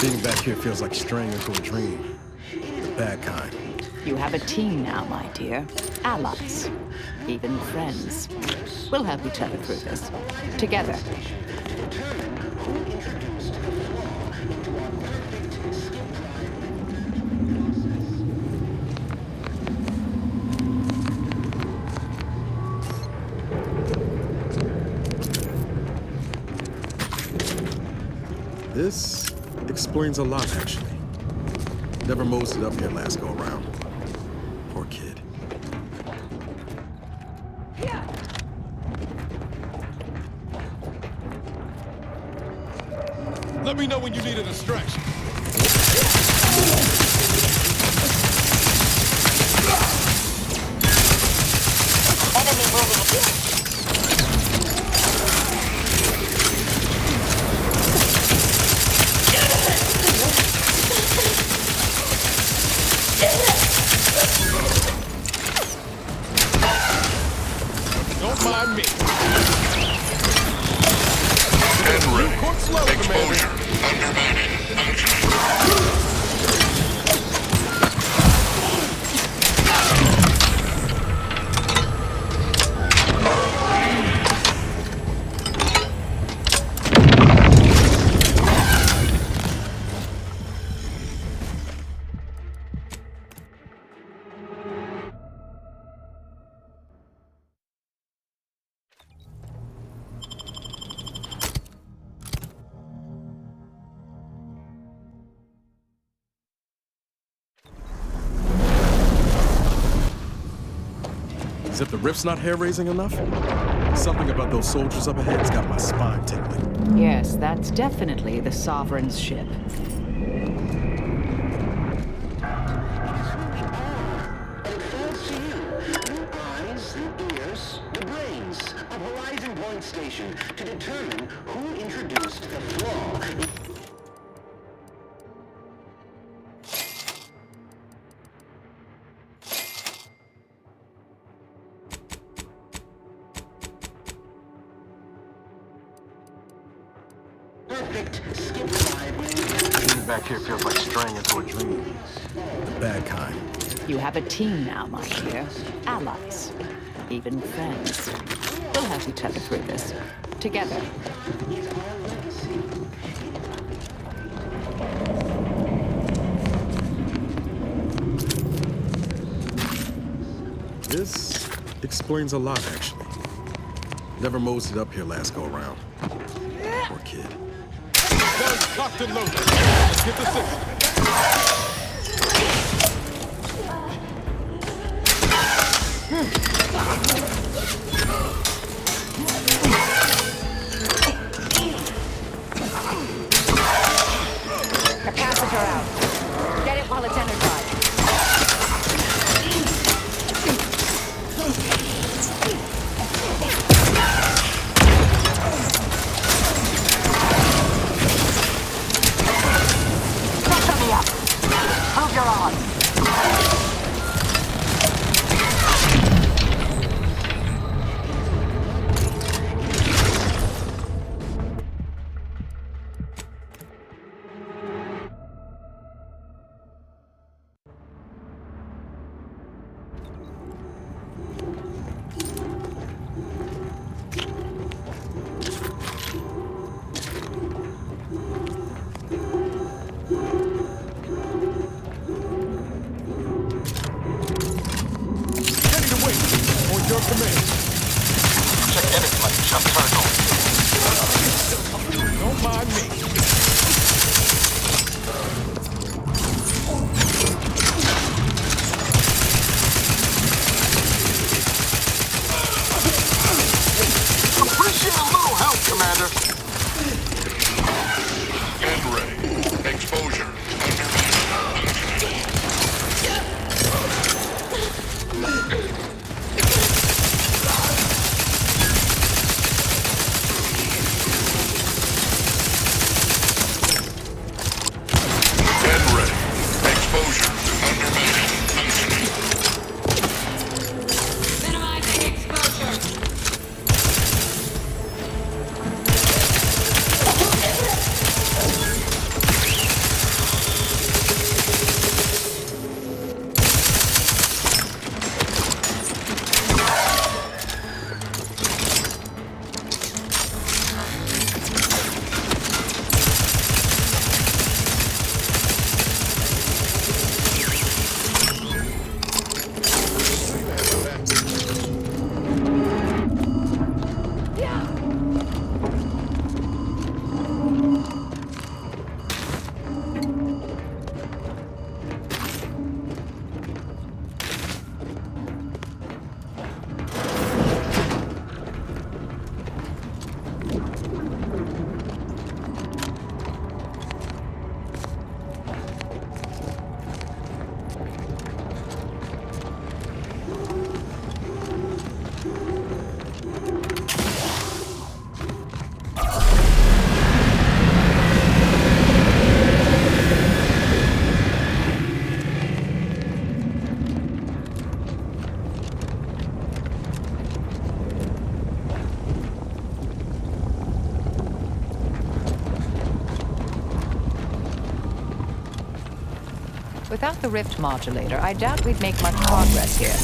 Being back here feels like straying into a dream. The bad kind. You have a team now, my dear. Allies. Even friends. We'll help each other through this. Together. This explains a lot, actually. Never moseyed up here last go-around. Poor kid. Let me know when you need a distraction. Don't mind me. And ready. Exposure. Undermining. As if the rift's not hair-raising enough? Something about those soldiers up ahead's got my spine tingling. Yes, that's definitely the Sovereign's ship. Station to determine who introduced the flaw. Perfect skip drive. Being back here feels like straying into a dream. The bad kind. You have a team now, my dear. Allies. Even friends. We'll help each other through this. Together. This explains a lot, actually. Never moseyed up here last go-around. Poor kid. Guns locked and loaded. Let's get the system. Capacitor out. Get it while it's energized. Pressure me up. Move your arms. Your command. Check energy like just turned on. Don't mind me. Appreciate a little help, Commander. Get ready. Exposure. Without the rift modulator, I doubt we'd make much progress here.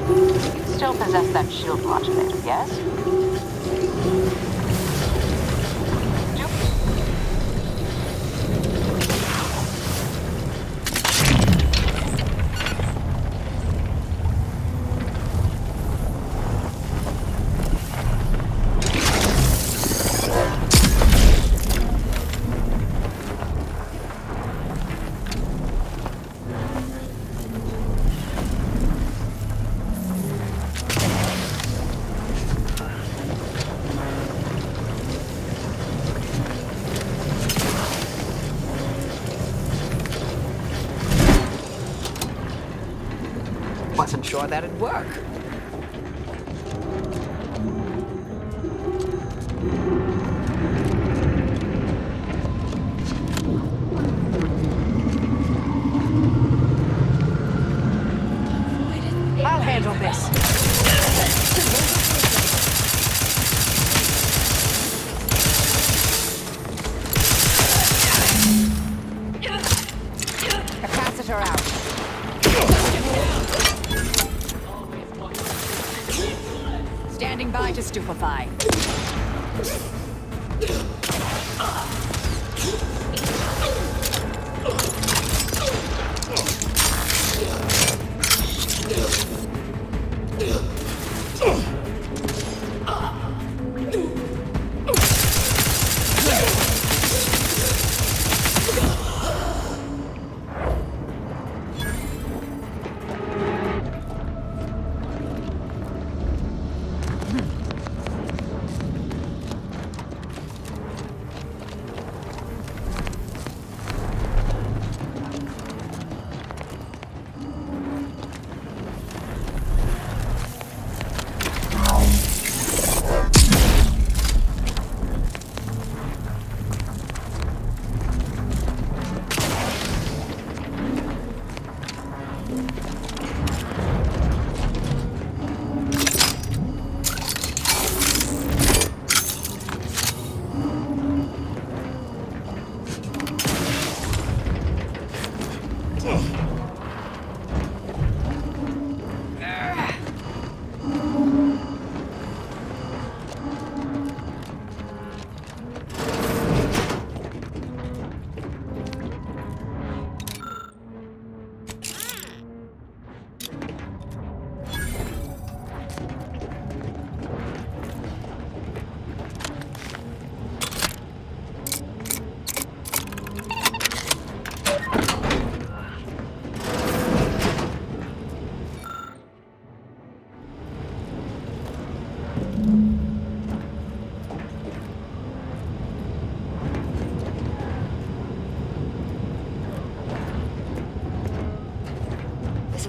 You still possess that shield modulator, yes? Wasn't sure that'd work. I'll handle this. Capacitor out. Standing by to stupefy.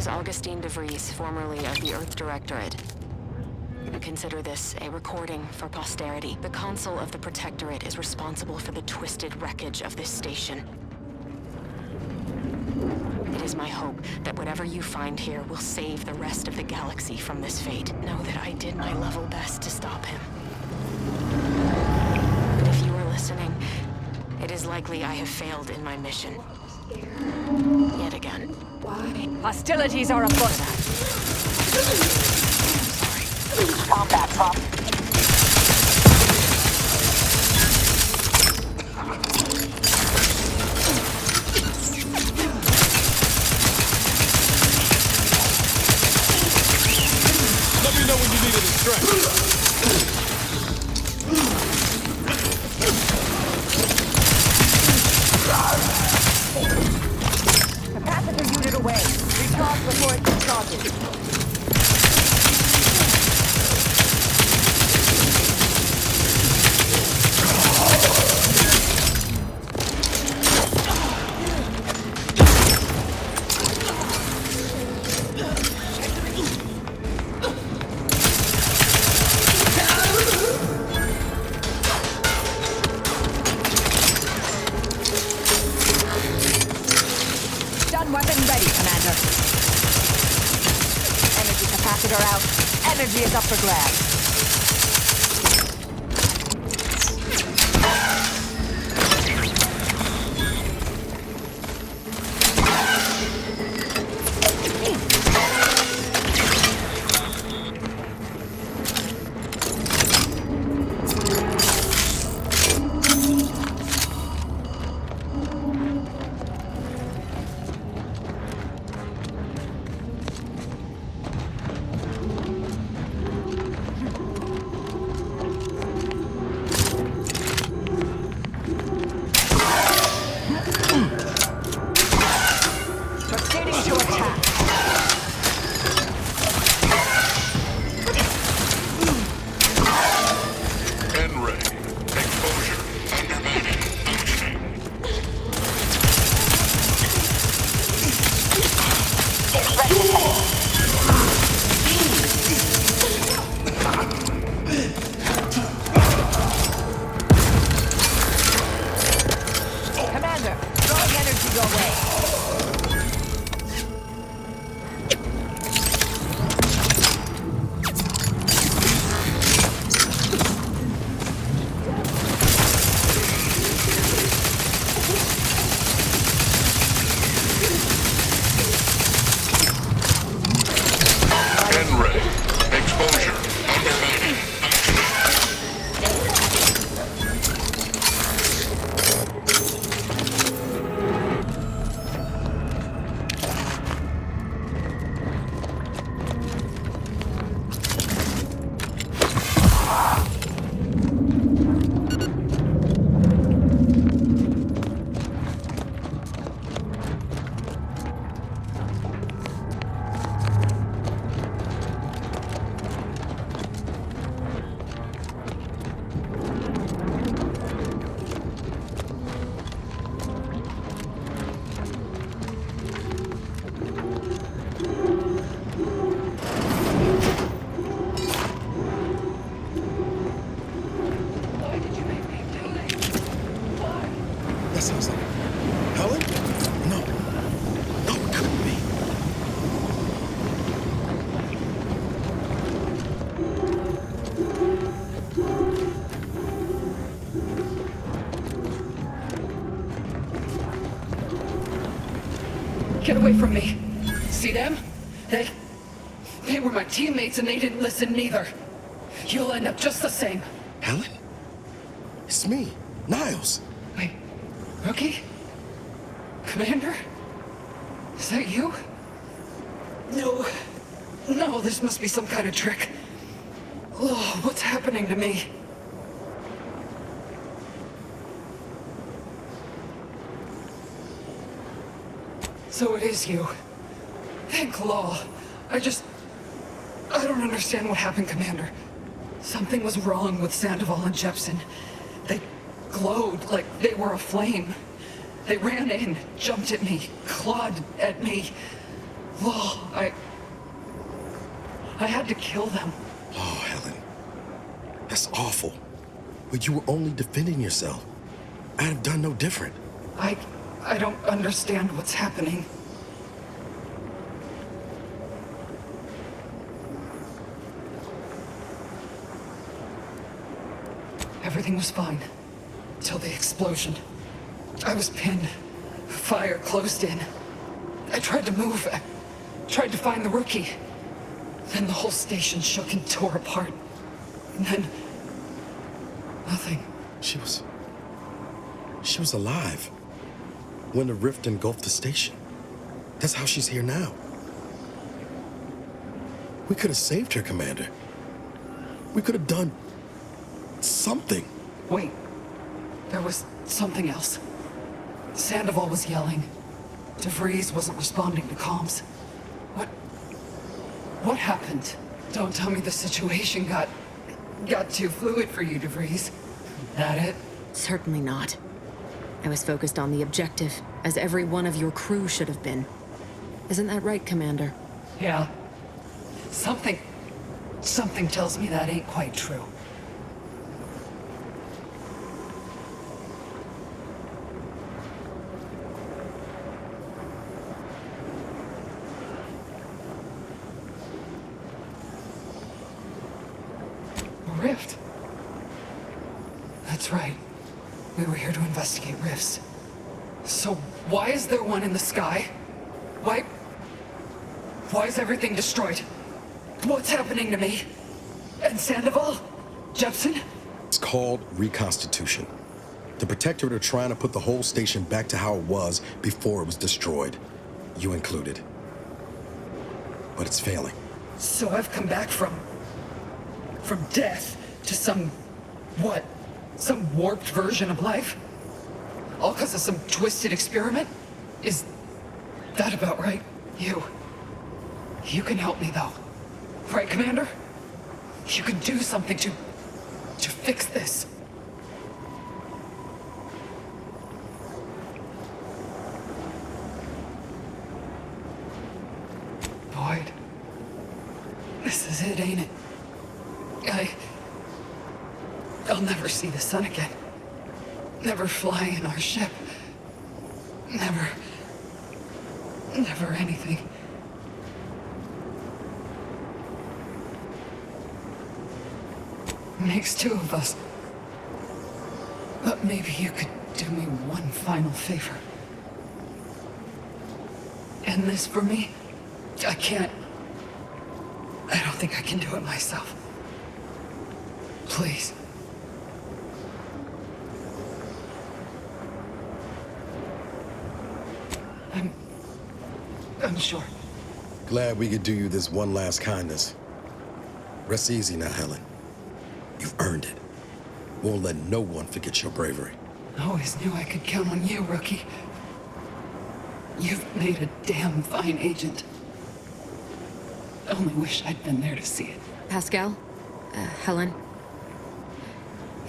Augustine DeVries, formerly of the Earth Directorate. Consider this a recording for posterity. The Consul of the Protectorate is responsible for the twisted wreckage of this station. It is my hope that whatever you find here will save the rest of the galaxy from this fate. Know that I did my level best to stop him. But if you are listening, it is likely I have failed in my mission. Yet again. Why? Hostilities are afoot. Sorry. Combat prop. Let me know when you need a distraction. Capacitor unit away. Recharge before it discharges. Energy is up for grabs. away. That sounds like Helen? No. No, it couldn't be. Get away from me. See them? They were my teammates and they didn't listen neither. You'll end up just the same. Helen? It's me, Niles. Wait, Rookie? Commander? Is that you? No, this must be some kind of trick. Oh, what's happening to me? So it is you. Thank law. I don't understand what happened, Commander. Something was wrong with Sandoval and Jepson. They glowed like they were aflame. They ran in, jumped at me, clawed at me. Law, I had to kill them. Oh, Helen. That's awful. But you were only defending yourself. I'd have done no different. I don't understand what's happening. Everything was fine. Till the explosion. I was pinned. Fire closed in. I tried to move. I tried to find the rookie. Then the whole station shook and tore apart. And then... nothing. She was alive when the rift engulfed the station. That's how she's here now. We could have saved her, Commander. We could have done something. Wait. There was something else. Sandoval was yelling. DeVries wasn't responding to comms. What happened? Don't tell me the situation got too fluid for you, DeVries. That it? Certainly not. I was focused on the objective, as every one of your crew should have been. Isn't that right, Commander? Yeah. Something tells me that ain't quite true. Rift. That's right. We were here to investigate rifts. So why is there one in the sky? Why is everything destroyed? What's happening to me? And Sandoval? Jepson? It's called reconstitution. The Protectorate are trying to put the whole station back to how it was before it was destroyed. You included. But it's failing. So I've come back from death to some warped version of life? All because of some twisted experiment? Is that about right? You can help me though. Right, Commander? You can do something to fix this. Boyd. This is it, ain't it? I'll never see the sun again. Never fly in our ship. Never Never anything. Makes two of us. But maybe you could do me one final favor. End this for me? I can't. I don't think I can do it myself. Please. I'm sure. Glad we could do you this one last kindness. Rest easy now, Helen. You've earned it. Won't let no one forget your bravery. Always knew I could count on you, Rookie. You've made a damn fine agent. Only wish I'd been there to see it. Pascal? Helen?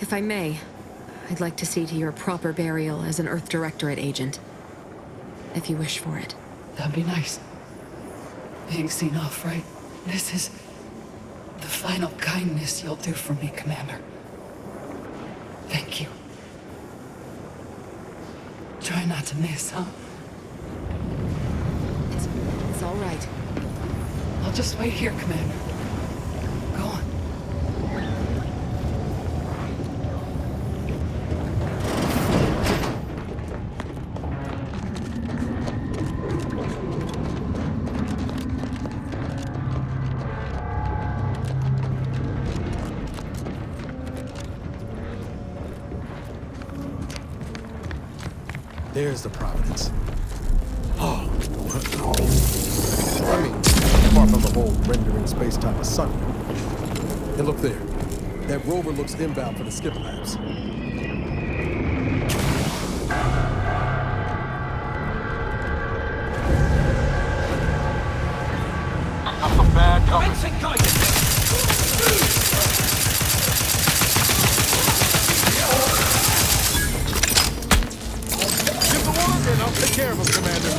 If I may, I'd like to see to your proper burial as an Earth Directorate agent. If you wish for it. That'd be nice. Being seen off, right? This is the final kindness you'll do for me, Commander. Thank you. Try not to miss, huh? It's all right. I'll just wait here, Commander. Go on. There's the Providence. Oh, I mean, apart from the whole rendering space-time a sun. And look there. That rover looks inbound for the skip labs. Got some bad company. Give the word and I'll take care of him, Commander.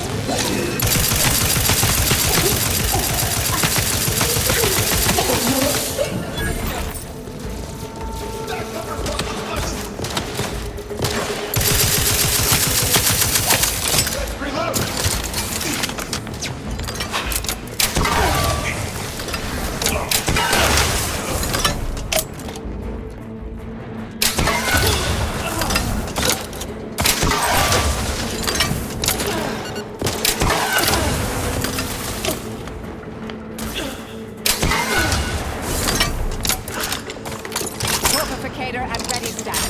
At ready status.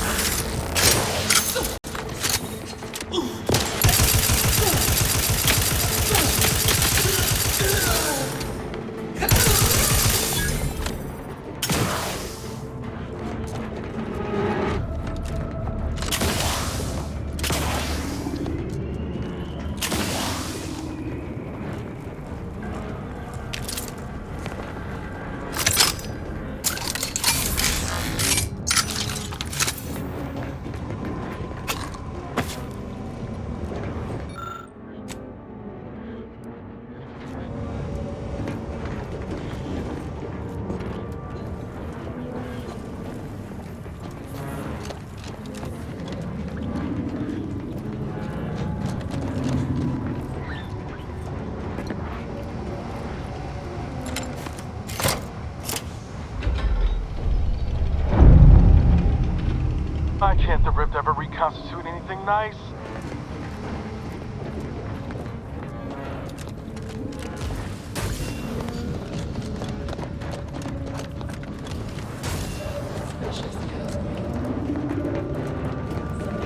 Why can't the Rift ever reconstitute anything nice?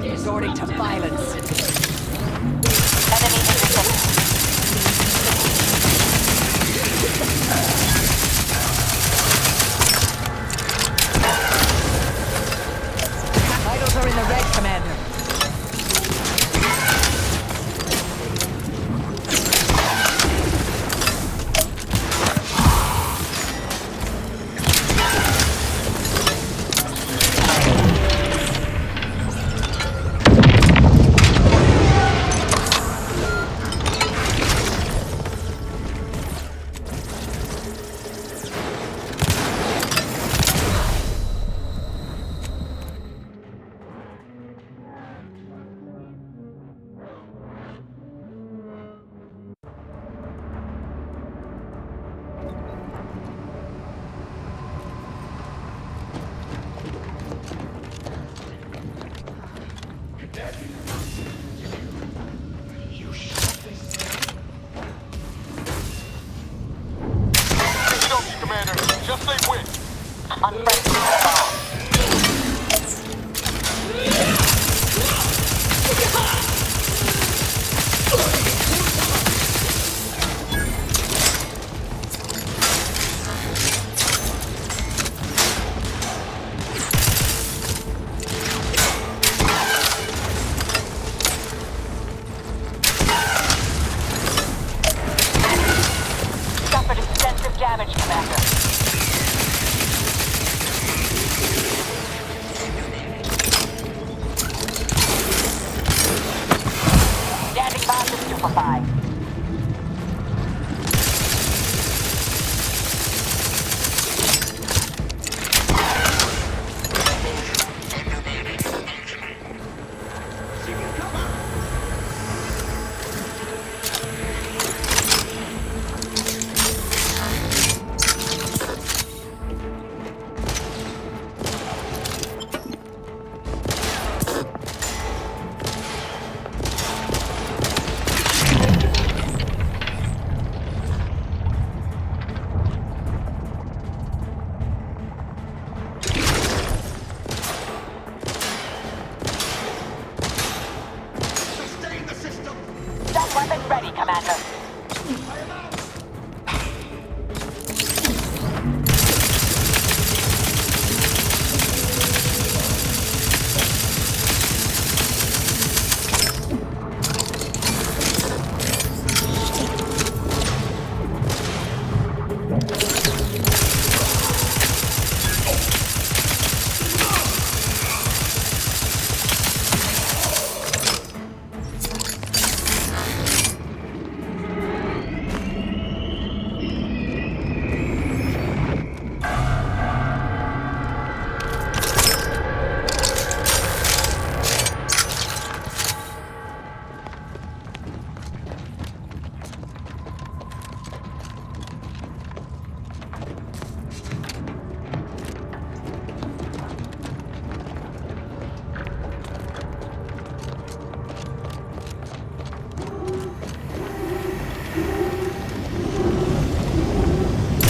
Resorting to violence. Enemy intercepted. Vitals are in the red, Commander. Suffered extensive damage, Commander. Standing by to stupefy. That weapon ready, Commander.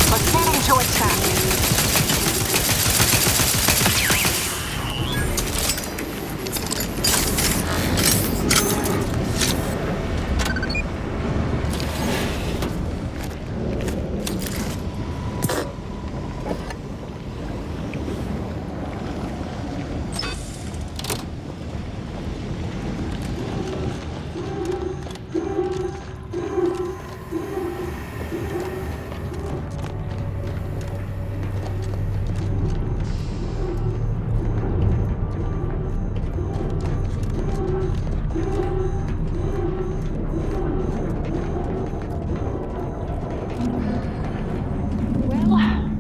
Proceeding to attack.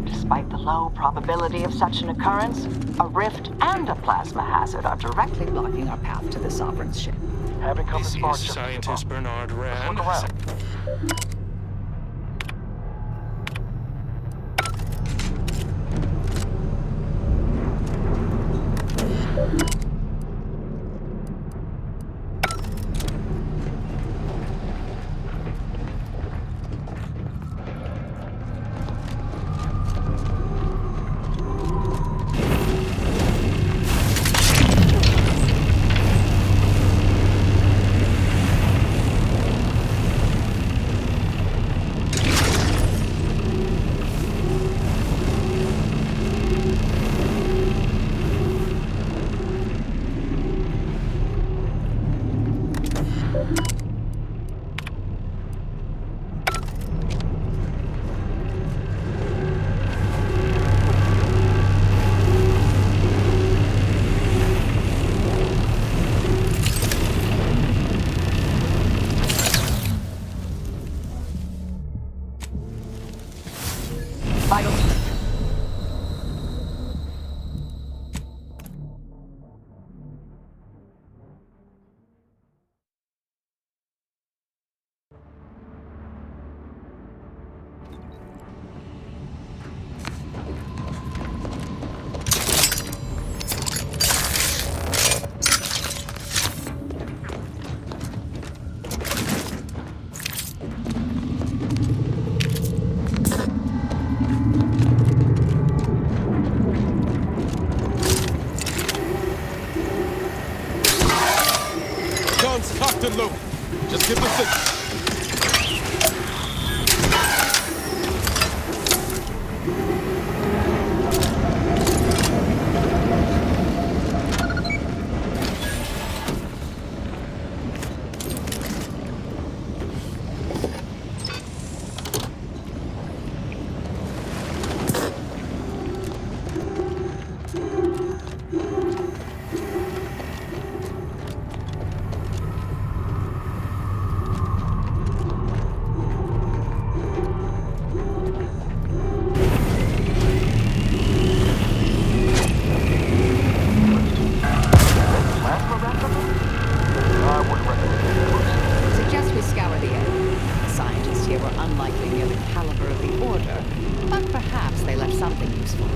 Despite the low probability of such an occurrence, a rift and a plasma hazard are directly blocking our path to the Sovereign's ship. Haven't come This this far is just scientist Bernard Rand. look around. were unlikely near the caliber of the Order, but perhaps they left something useful.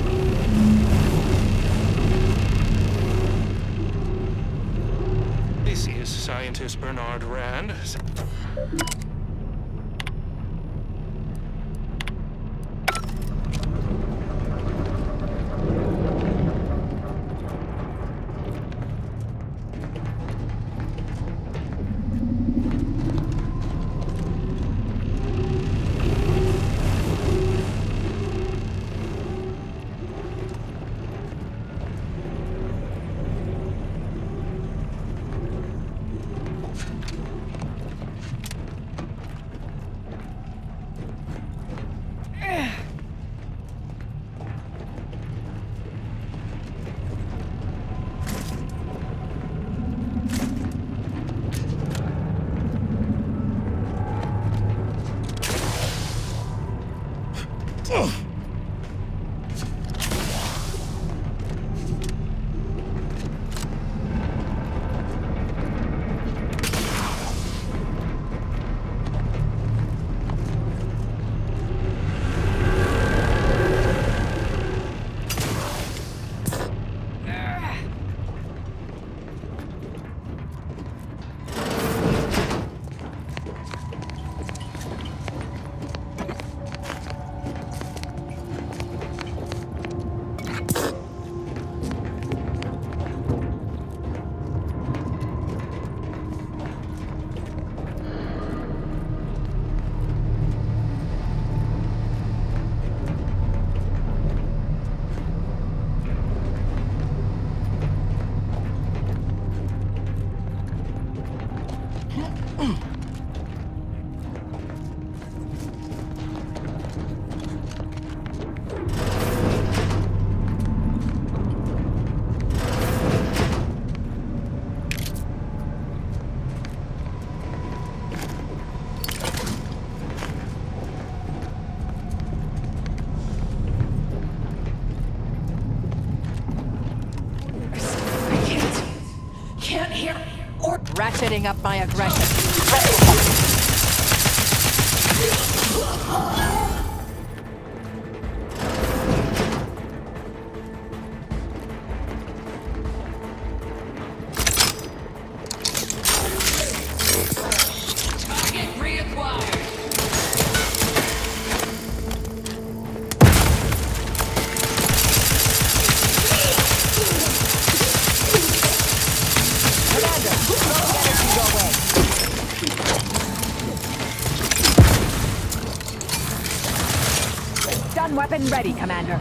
This is scientist Bernard Rand. Ratcheting up my aggression. Target reacquired. Stun weapon ready, Commander.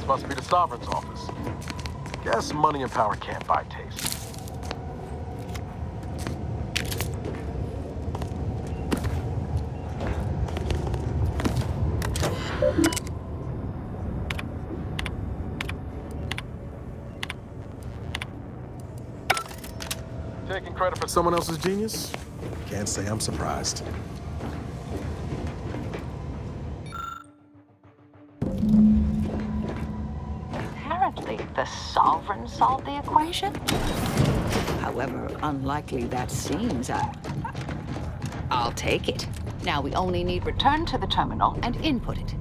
Must be the Sovereign's office. Guess money and power can't buy taste. Taking credit for someone else's genius? Can't say I'm surprised. the Sovereign solve the equation? However unlikely that seems, I'll take it. Now we only need return to the terminal and input it.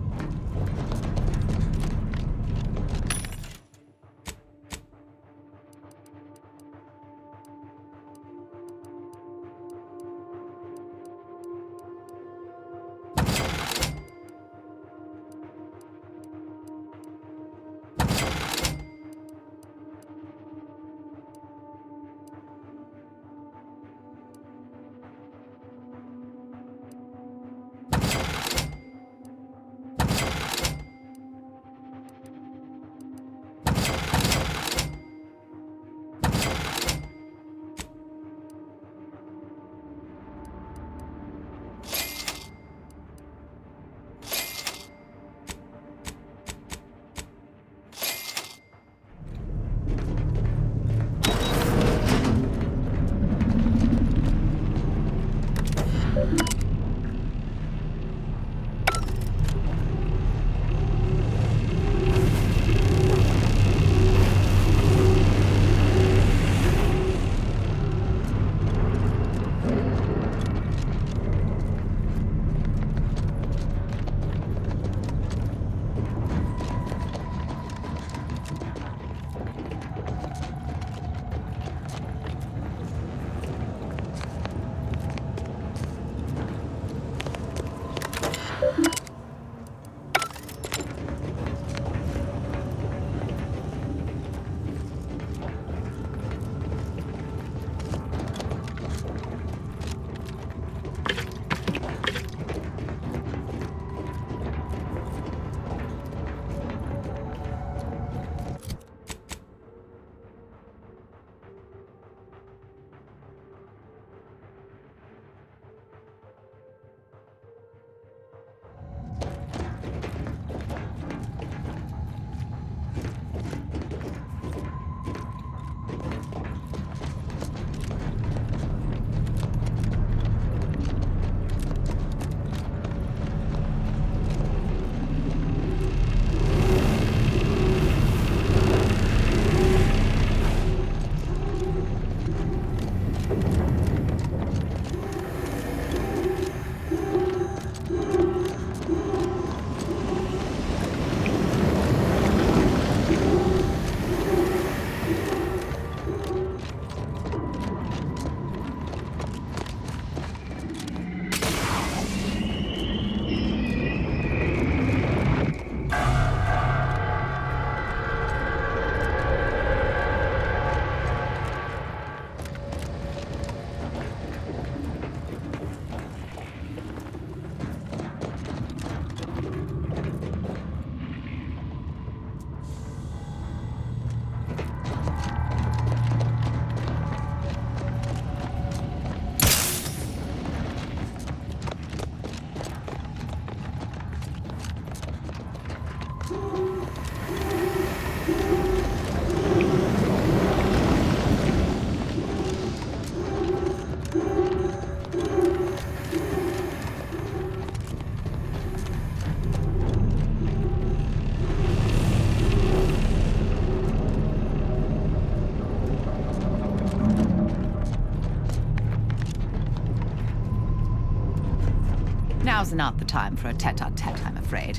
Now's not the time for a tete-a-tete, I'm afraid.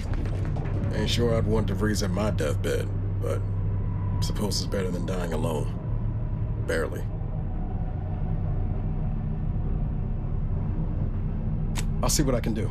Ain't sure I'd want DeVries in my deathbed, but suppose it's better than dying alone. Barely. I'll see what I can do.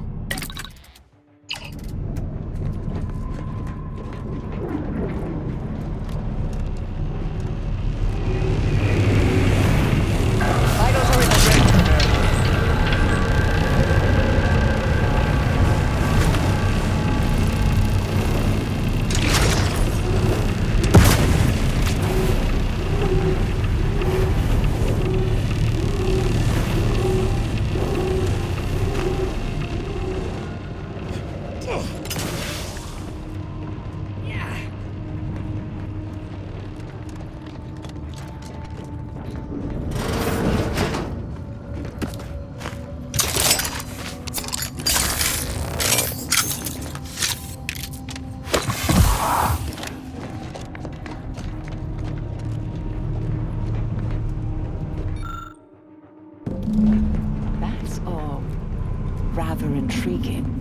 intriguing.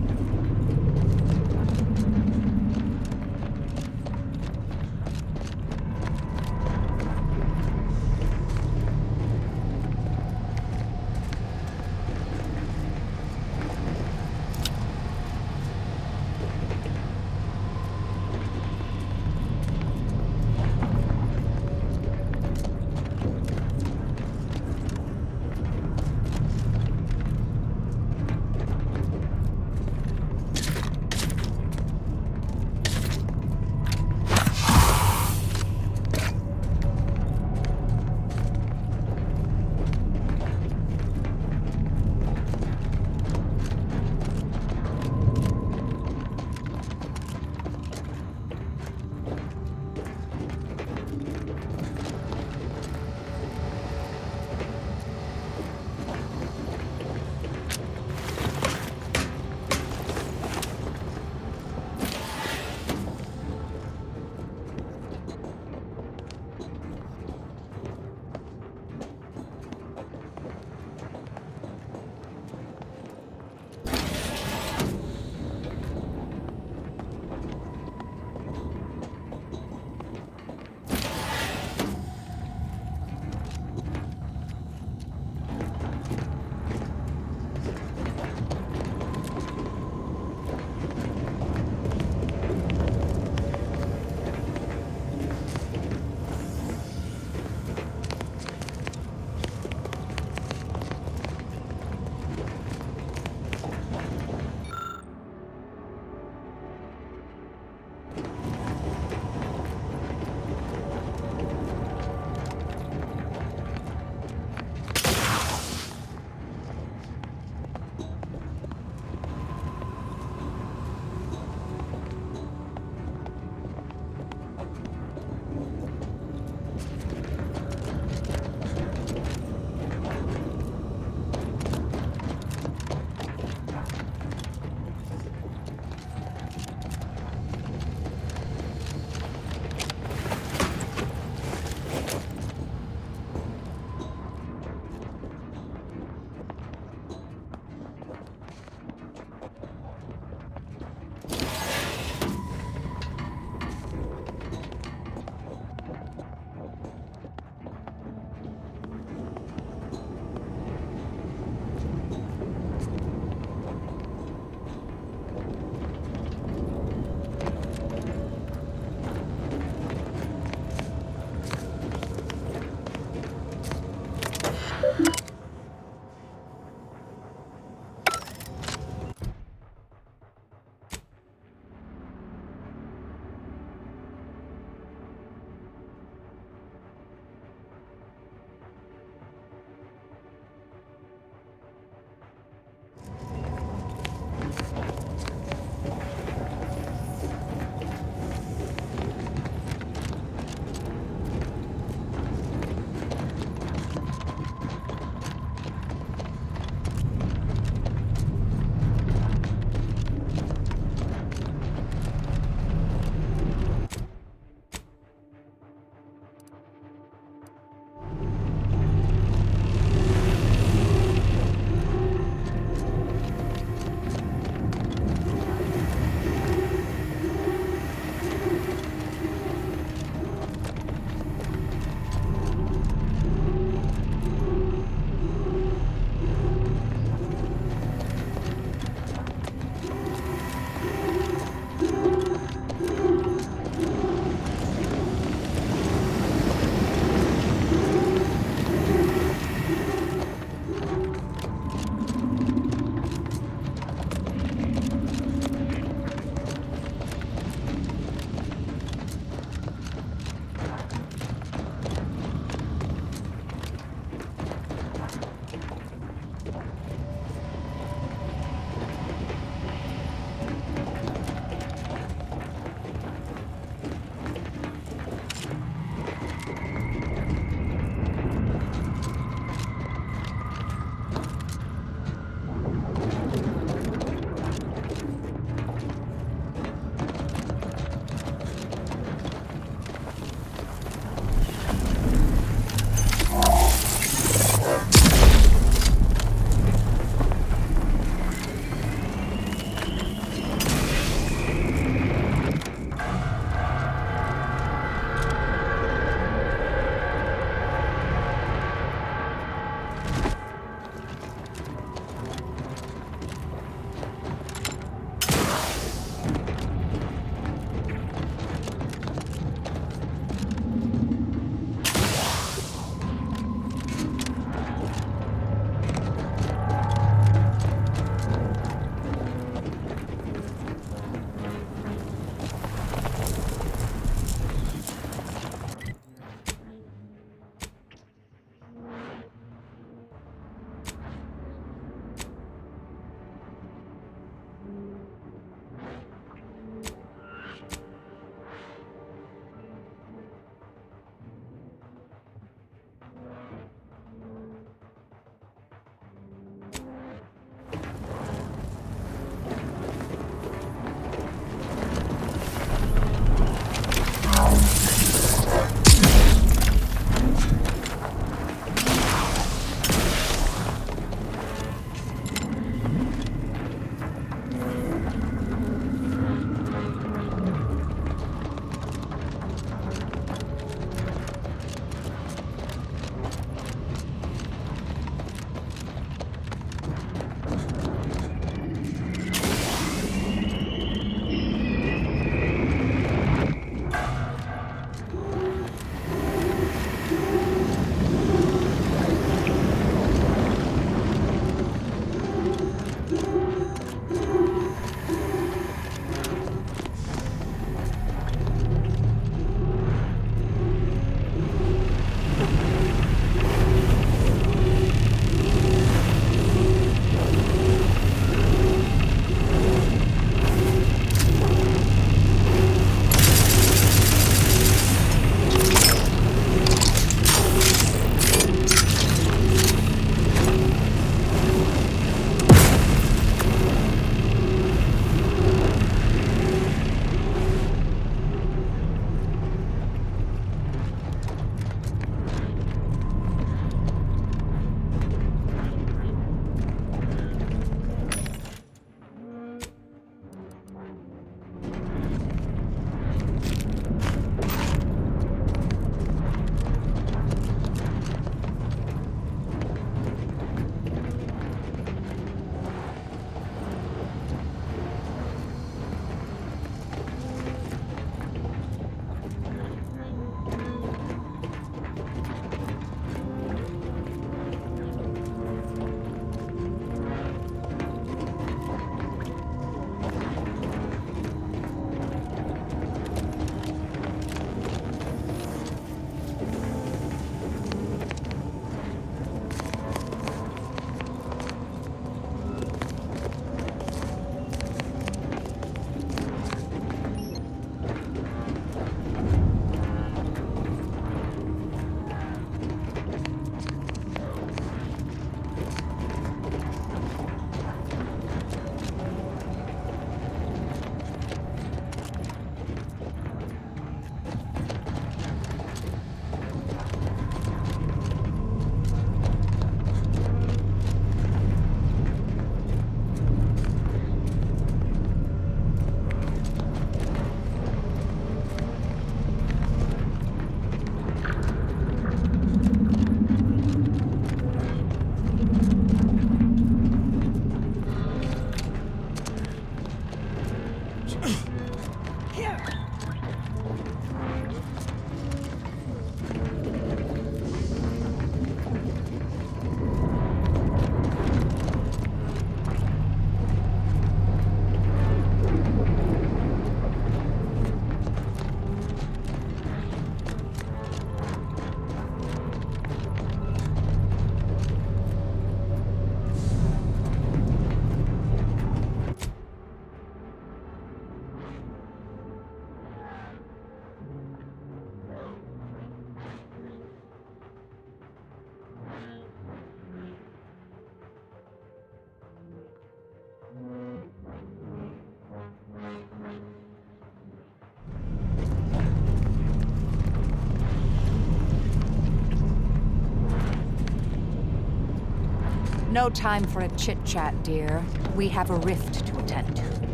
No time for a chit-chat, dear. We have a rift to attend to.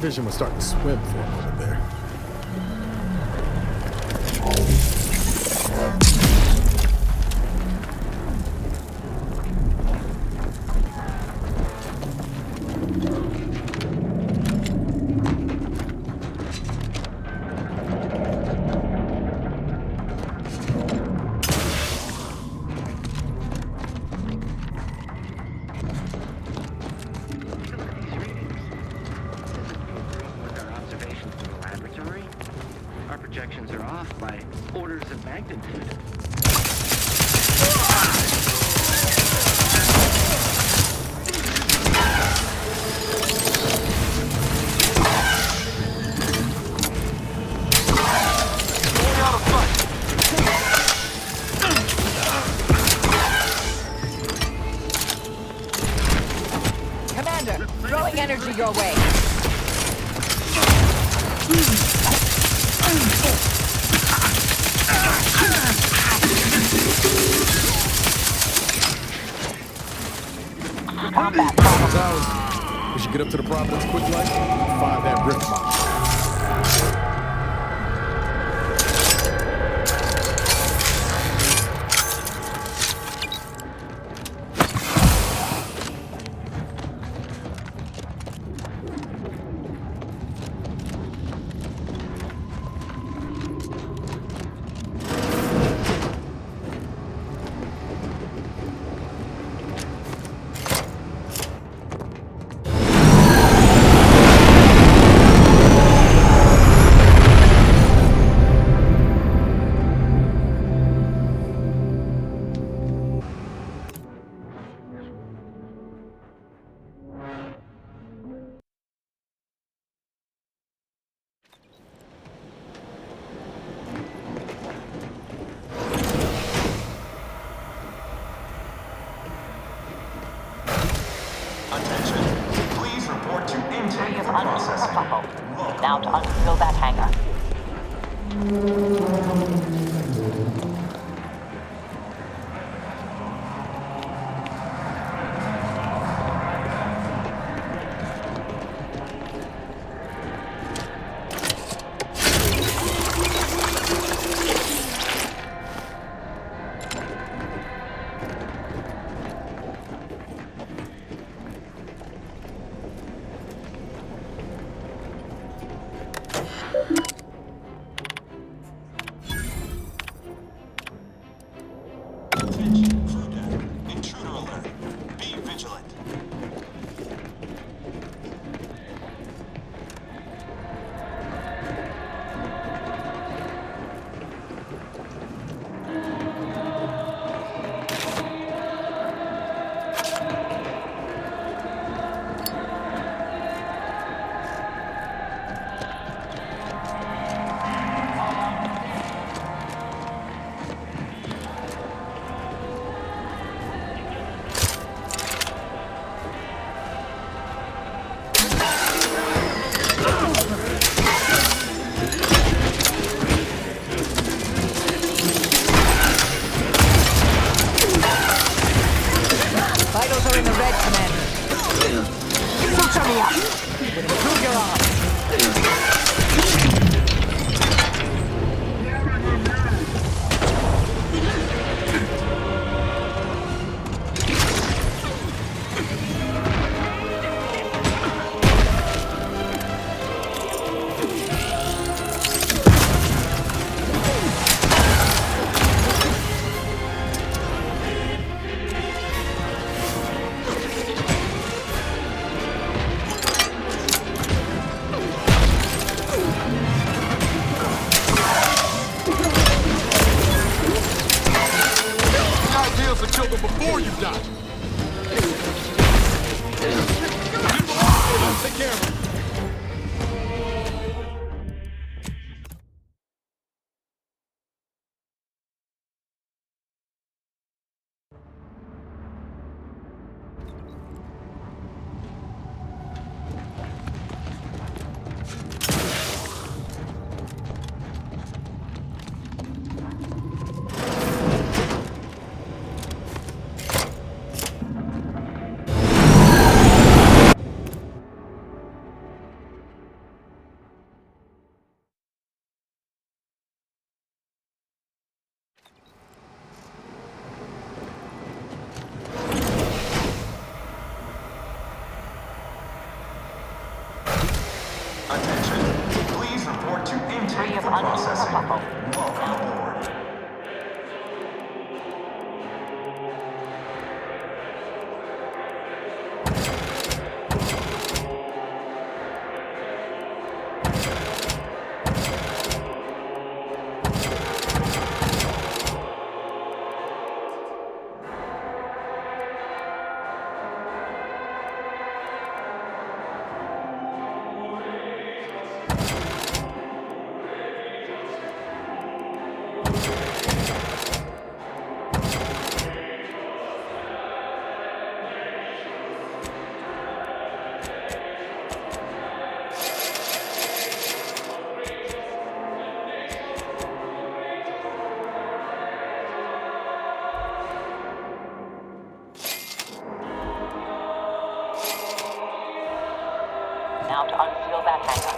vision was starting to swim for a moment there. Projections are off by orders of magnitude. Commander, throwing energy your way. We should get up to the Providence quick light and find that rift module. Now to unseal that hangar. Before you die. Take care of him. Processing. Welcome aboard. Now to unseal that hangar.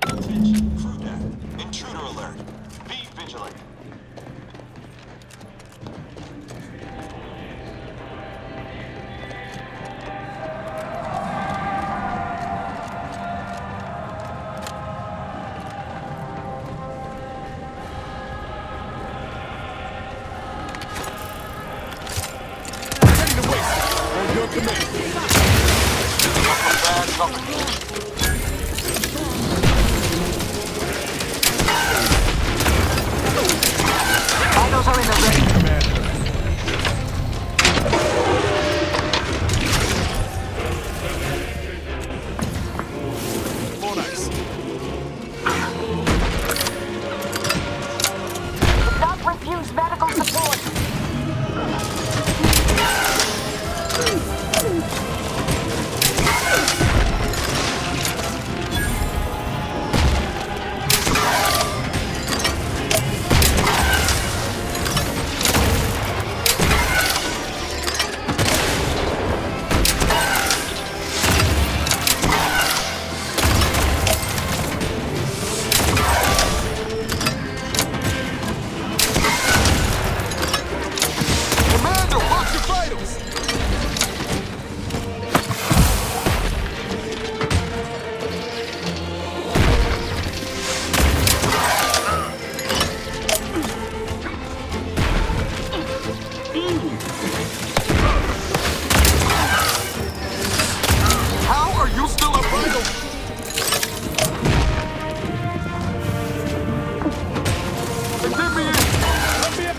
Attention, crew deck. Intruder alert. Be vigilant. On your command. Bad company. Vitals are in the ring. On ice. Do not refuse medical support. Commander, watch your vitals! How are you still a vital? Let me in! Let me in!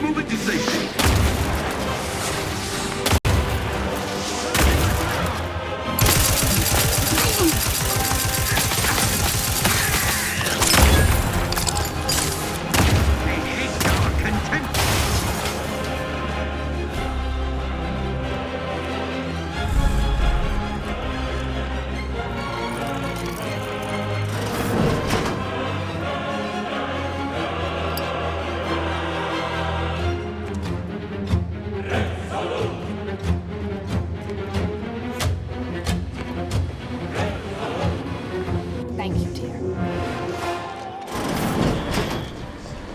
Moving to safety. They hate our contempt. Thank you, dear.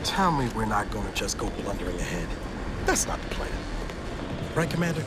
Tell me we're not gonna just go blundering ahead. That's not the plan. Right, Commander?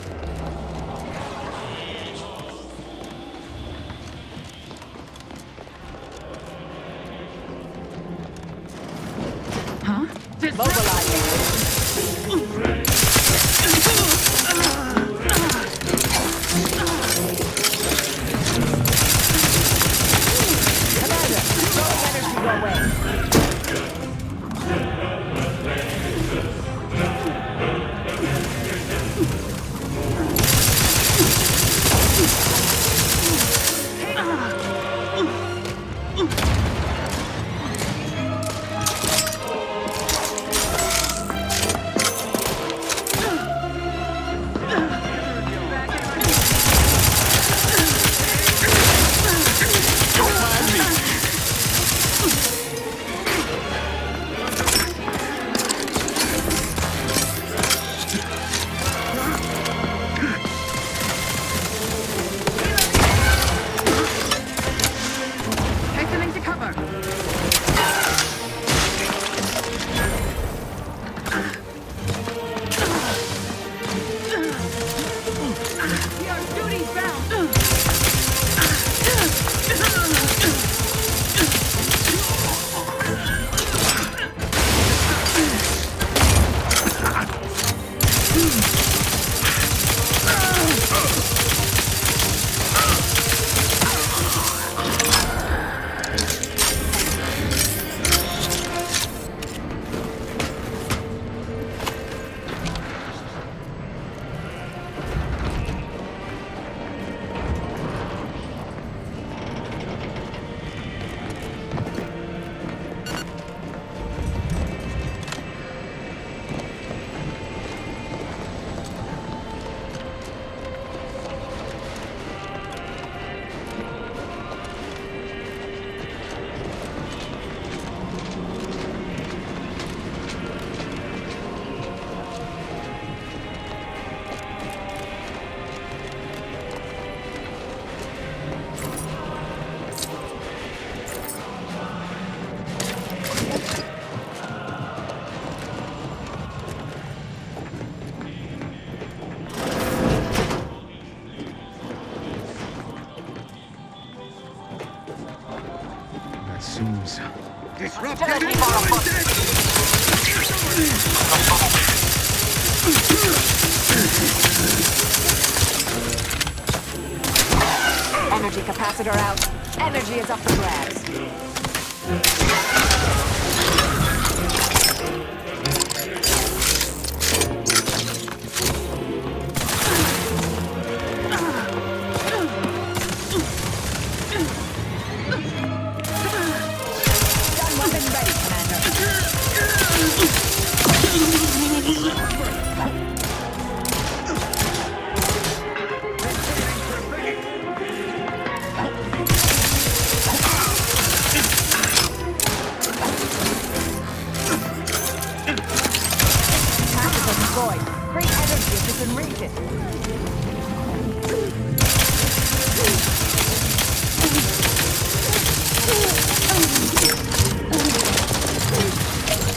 seems disrupted. Energy capacitor out. Energy is up for grabs. Gun weapon ready, Commander. Great energy is within region.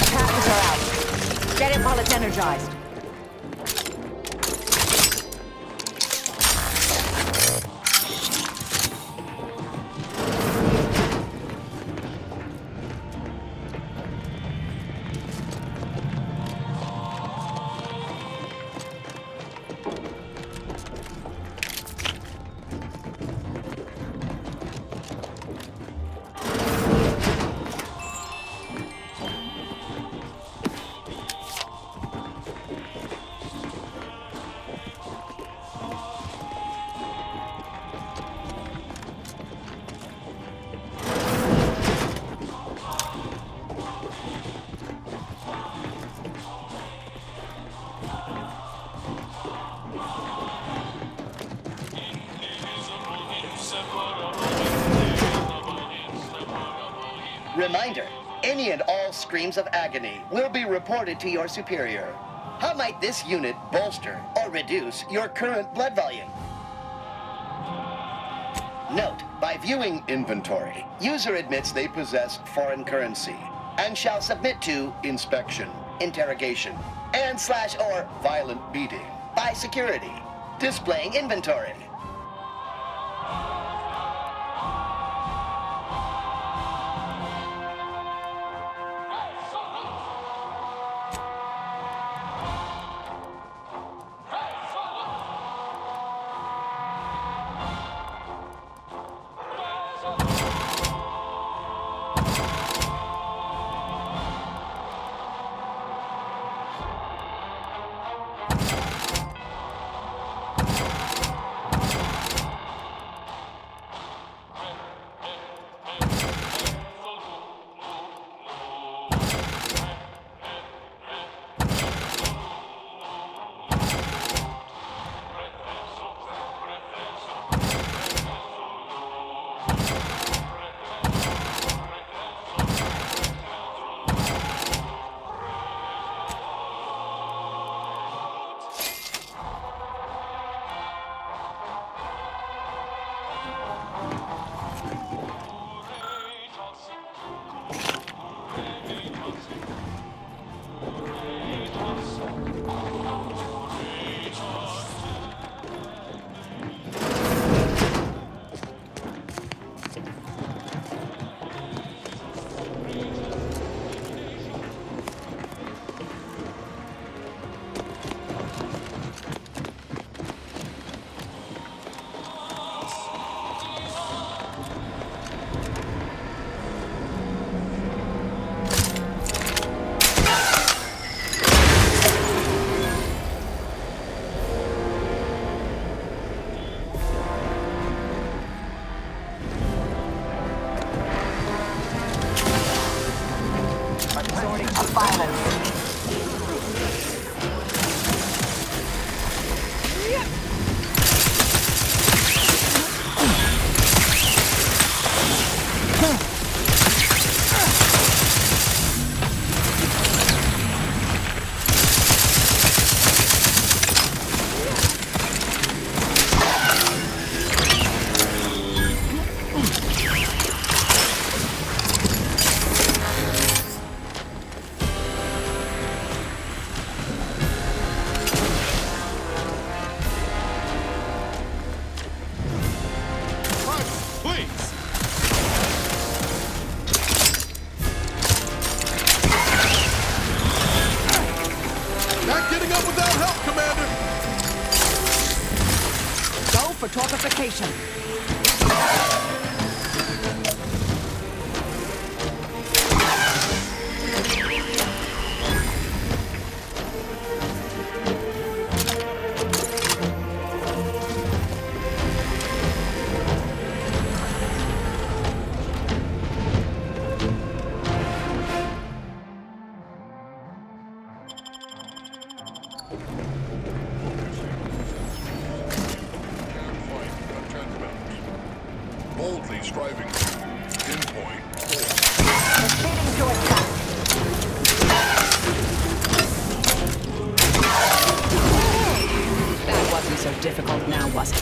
Passes are out. Get it while it's energized. Reminder, any and all screams of agony will be reported to your superior. How might this unit bolster or reduce your current blood volume? Note, by viewing inventory, user admits they possess foreign currency and shall submit to inspection, interrogation, and / or violent beating by security. Displaying inventory. Torpification. Boldly striving to pinpoint. Proceeding to attack. That wasn't so difficult now, was it?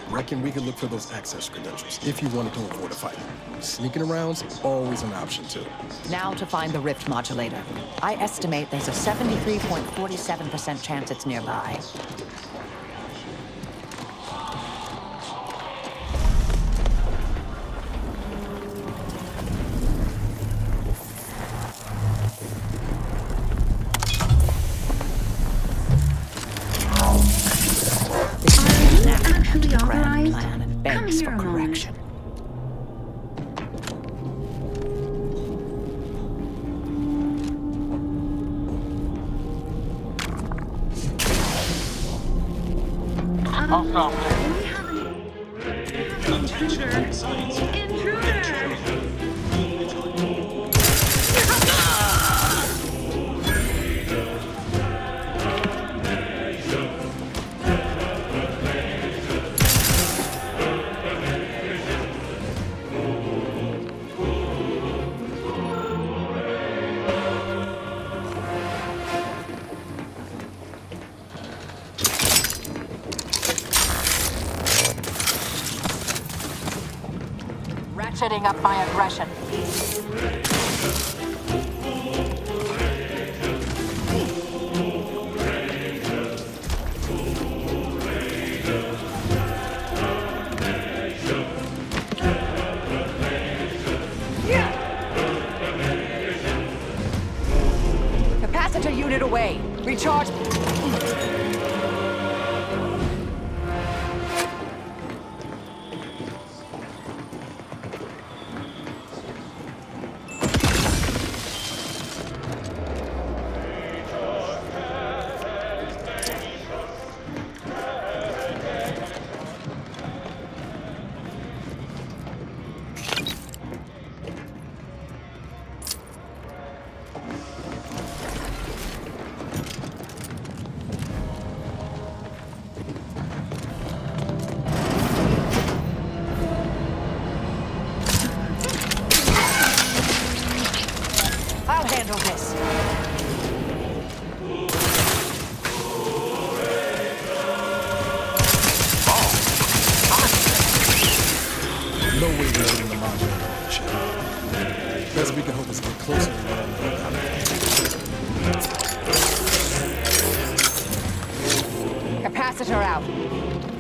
Reckon we could look for those access credentials if you wanted to avoid a fight. Sneaking around's always an option too. Now to find the rift modulator. I estimate there's a 73.47% chance it's nearby. Plan and begs for correction. I'll stop there. Ratcheting up my aggression. Capacitor unit away. Recharge. I'll handle this. No way we're getting the modulator on the ship. Best we can hope is to get closer to learn more about it. Capacitor out.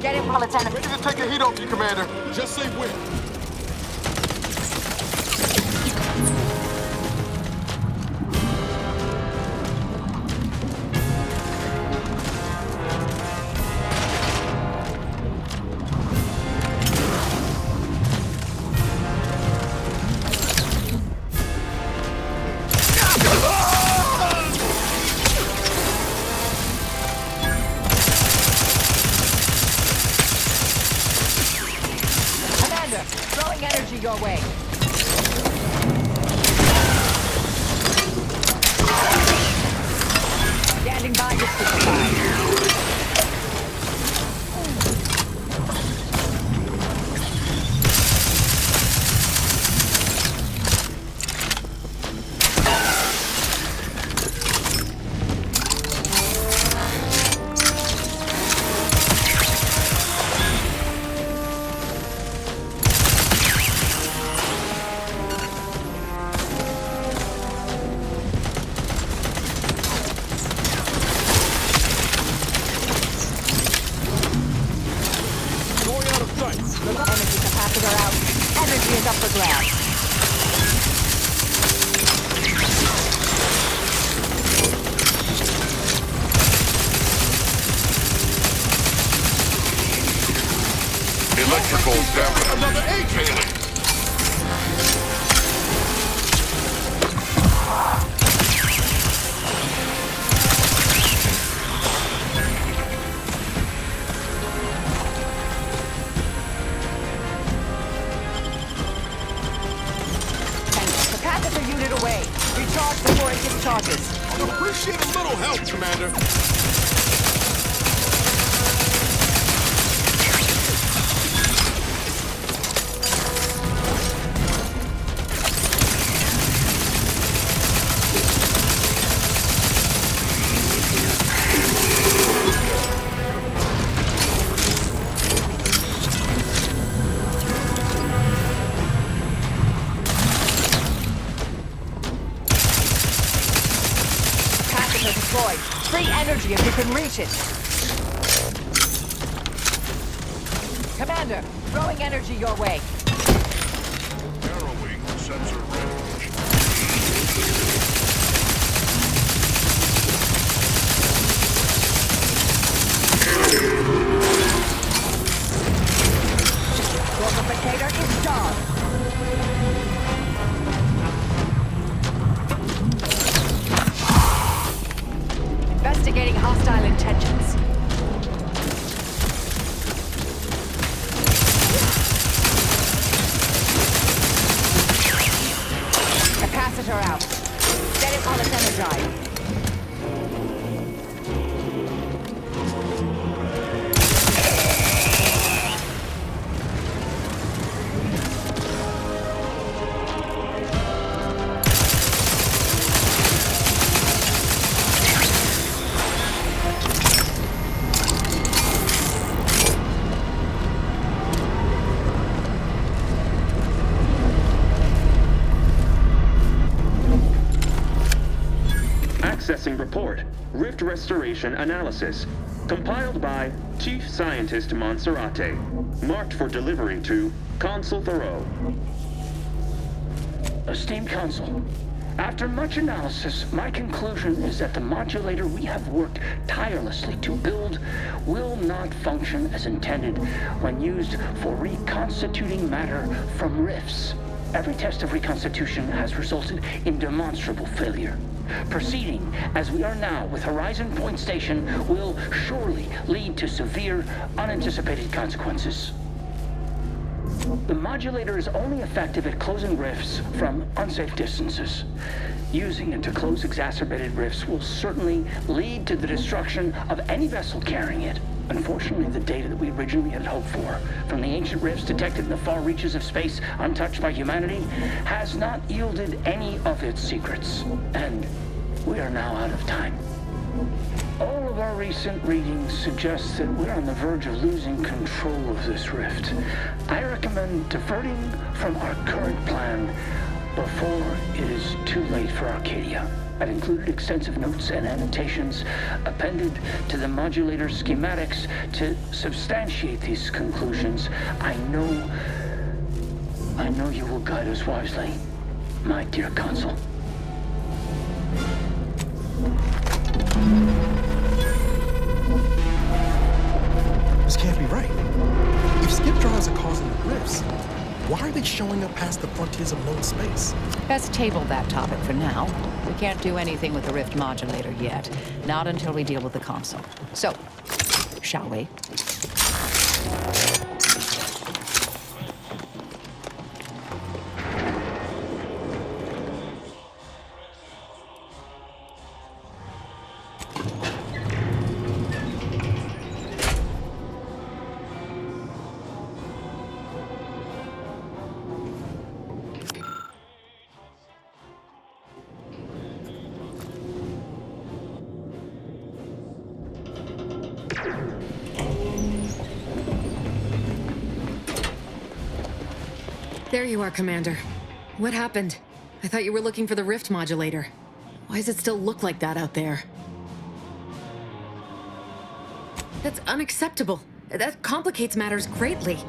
Get it while it's energy. Ready to take a heat off you, Commander. Just say when. Throwing energy your way. Standing by to supervise. sight. Energy capacitor out. Energy is up for grabs. Electrical damage. Another egg failing. Capacitor unit away. Recharge before it discharges. I'd appreciate a little help, Commander. Deployed. Free energy if you can reach it. Commander, throwing energy your way. Narrowing sensor range. Fortificator is charged. Investigating hostile intentions. Capacitor out. Set it while it's energized. Accessing report. Rift restoration analysis. Compiled by Chief Scientist Monserrate. Marked for delivery to Consul Thoreau. Esteemed Consul, after much analysis, my conclusion is that the modulator we have worked tirelessly to build will not function as intended when used for reconstituting matter from rifts. Every test of reconstitution has resulted in demonstrable failure. Proceeding as we are now with Horizon Point Station will surely lead to severe, unanticipated consequences. The modulator is only effective at closing rifts from unsafe distances. Using it to close exacerbated rifts will certainly lead to the destruction of any vessel carrying it. Unfortunately, the data that we originally had hoped for from the ancient rifts detected in the far reaches of space untouched by humanity has not yielded any of its secrets. And we are now out of time. All of our recent readings suggest that we're on the verge of losing control of this rift. I recommend diverting from our current plan before it is too late for Arcadia. I've included extensive notes and annotations appended to the modulator schematics to substantiate these conclusions. I know you will guide us wisely, my dear Consul. This can't be right. If skip drives are causing the rifts, why are they showing up past the frontiers of known space? Best table that topic for now. We can't do anything with the rift modulator yet. Not until we deal with the console. So, shall we? There you are, Commander. What happened? I thought you were looking for the rift modulator. Why does it still look like that out there? That's unacceptable. That complicates matters greatly.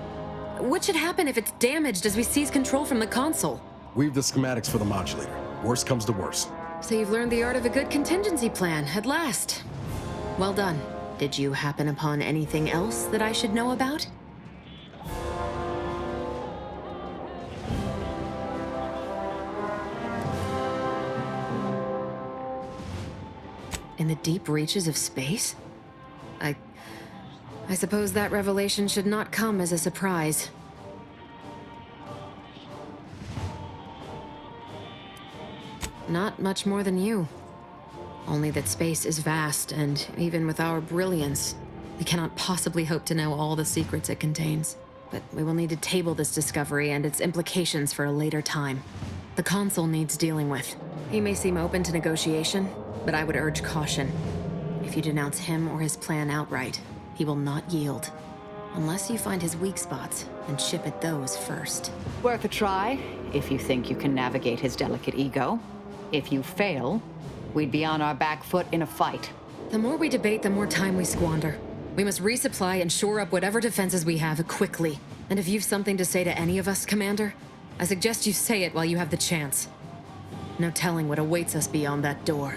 What should happen if it's damaged as we seize control from the console? Weave the schematics for the modulator. Worst comes to worst. So you've learned the art of a good contingency plan, at last. Well done. Did you happen upon anything else that I should know about? In the deep reaches of space? I suppose that revelation should not come as a surprise. Not much more than you. Only that space is vast, and even with our brilliance, we cannot possibly hope to know all the secrets it contains. But we will need to table this discovery and its implications for a later time. The Consul needs dealing with. He may seem open to negotiation, but I would urge caution. If you denounce him or his plan outright, he will not yield. Unless you find his weak spots and chip at those first. Worth a try, if you think you can navigate his delicate ego. If you fail, we'd be on our back foot in a fight. The more we debate, the more time we squander. We must resupply and shore up whatever defenses we have quickly. And if you've something to say to any of us, Commander, I suggest you say it while you have the chance. No telling what awaits us beyond that door.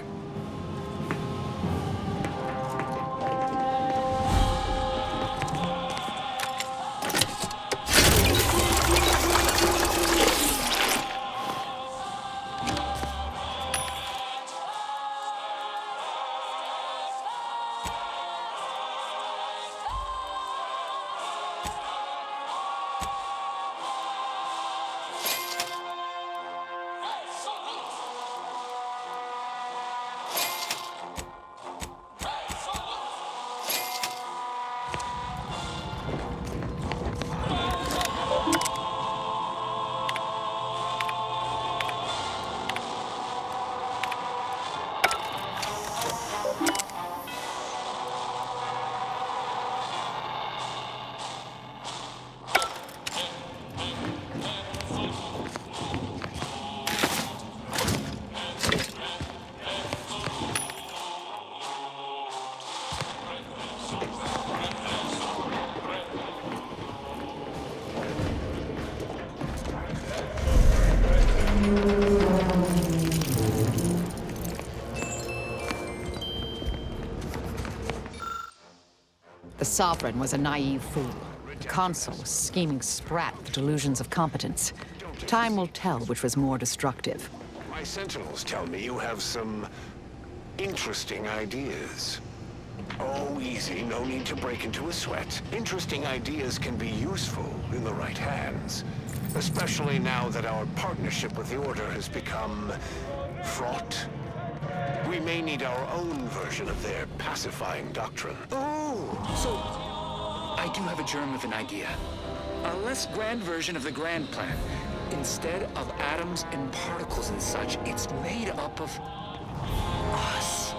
The Sovereign was a naive fool. The Consul, a scheming sprat with delusions of competence. Time will tell which was more destructive. My sentinels tell me you have some interesting ideas. Oh, easy. No need to break into a sweat. Interesting ideas can be useful in the right hands. Especially now that our partnership with the Order has become fraught. We may need our own version of their pacifying doctrine. Oh, so I do have a germ of an idea. A less grand version of the grand plan. Instead of atoms and particles and such, it's made up of us.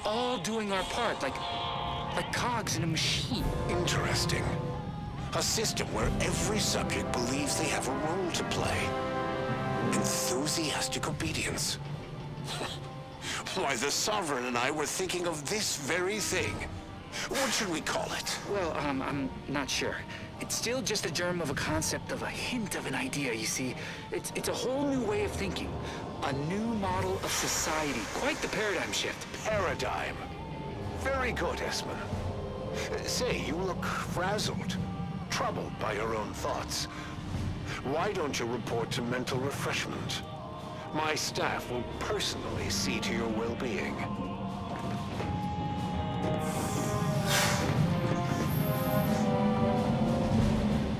All doing our part, like cogs in a machine. Interesting. A system where every subject believes they have a role to play. Enthusiastic obedience. Why, the Sovereign and I were thinking of this very thing. What should we call it? Well, I'm not sure. It's still just a germ of a concept, of a hint of an idea, you see. It's a whole new way of thinking. A new model of society. Quite the paradigm shift. Paradigm. Very good, Esmond. Say, you look frazzled, troubled by your own thoughts. Why don't you report to mental refreshment? My staff will personally see to your well-being.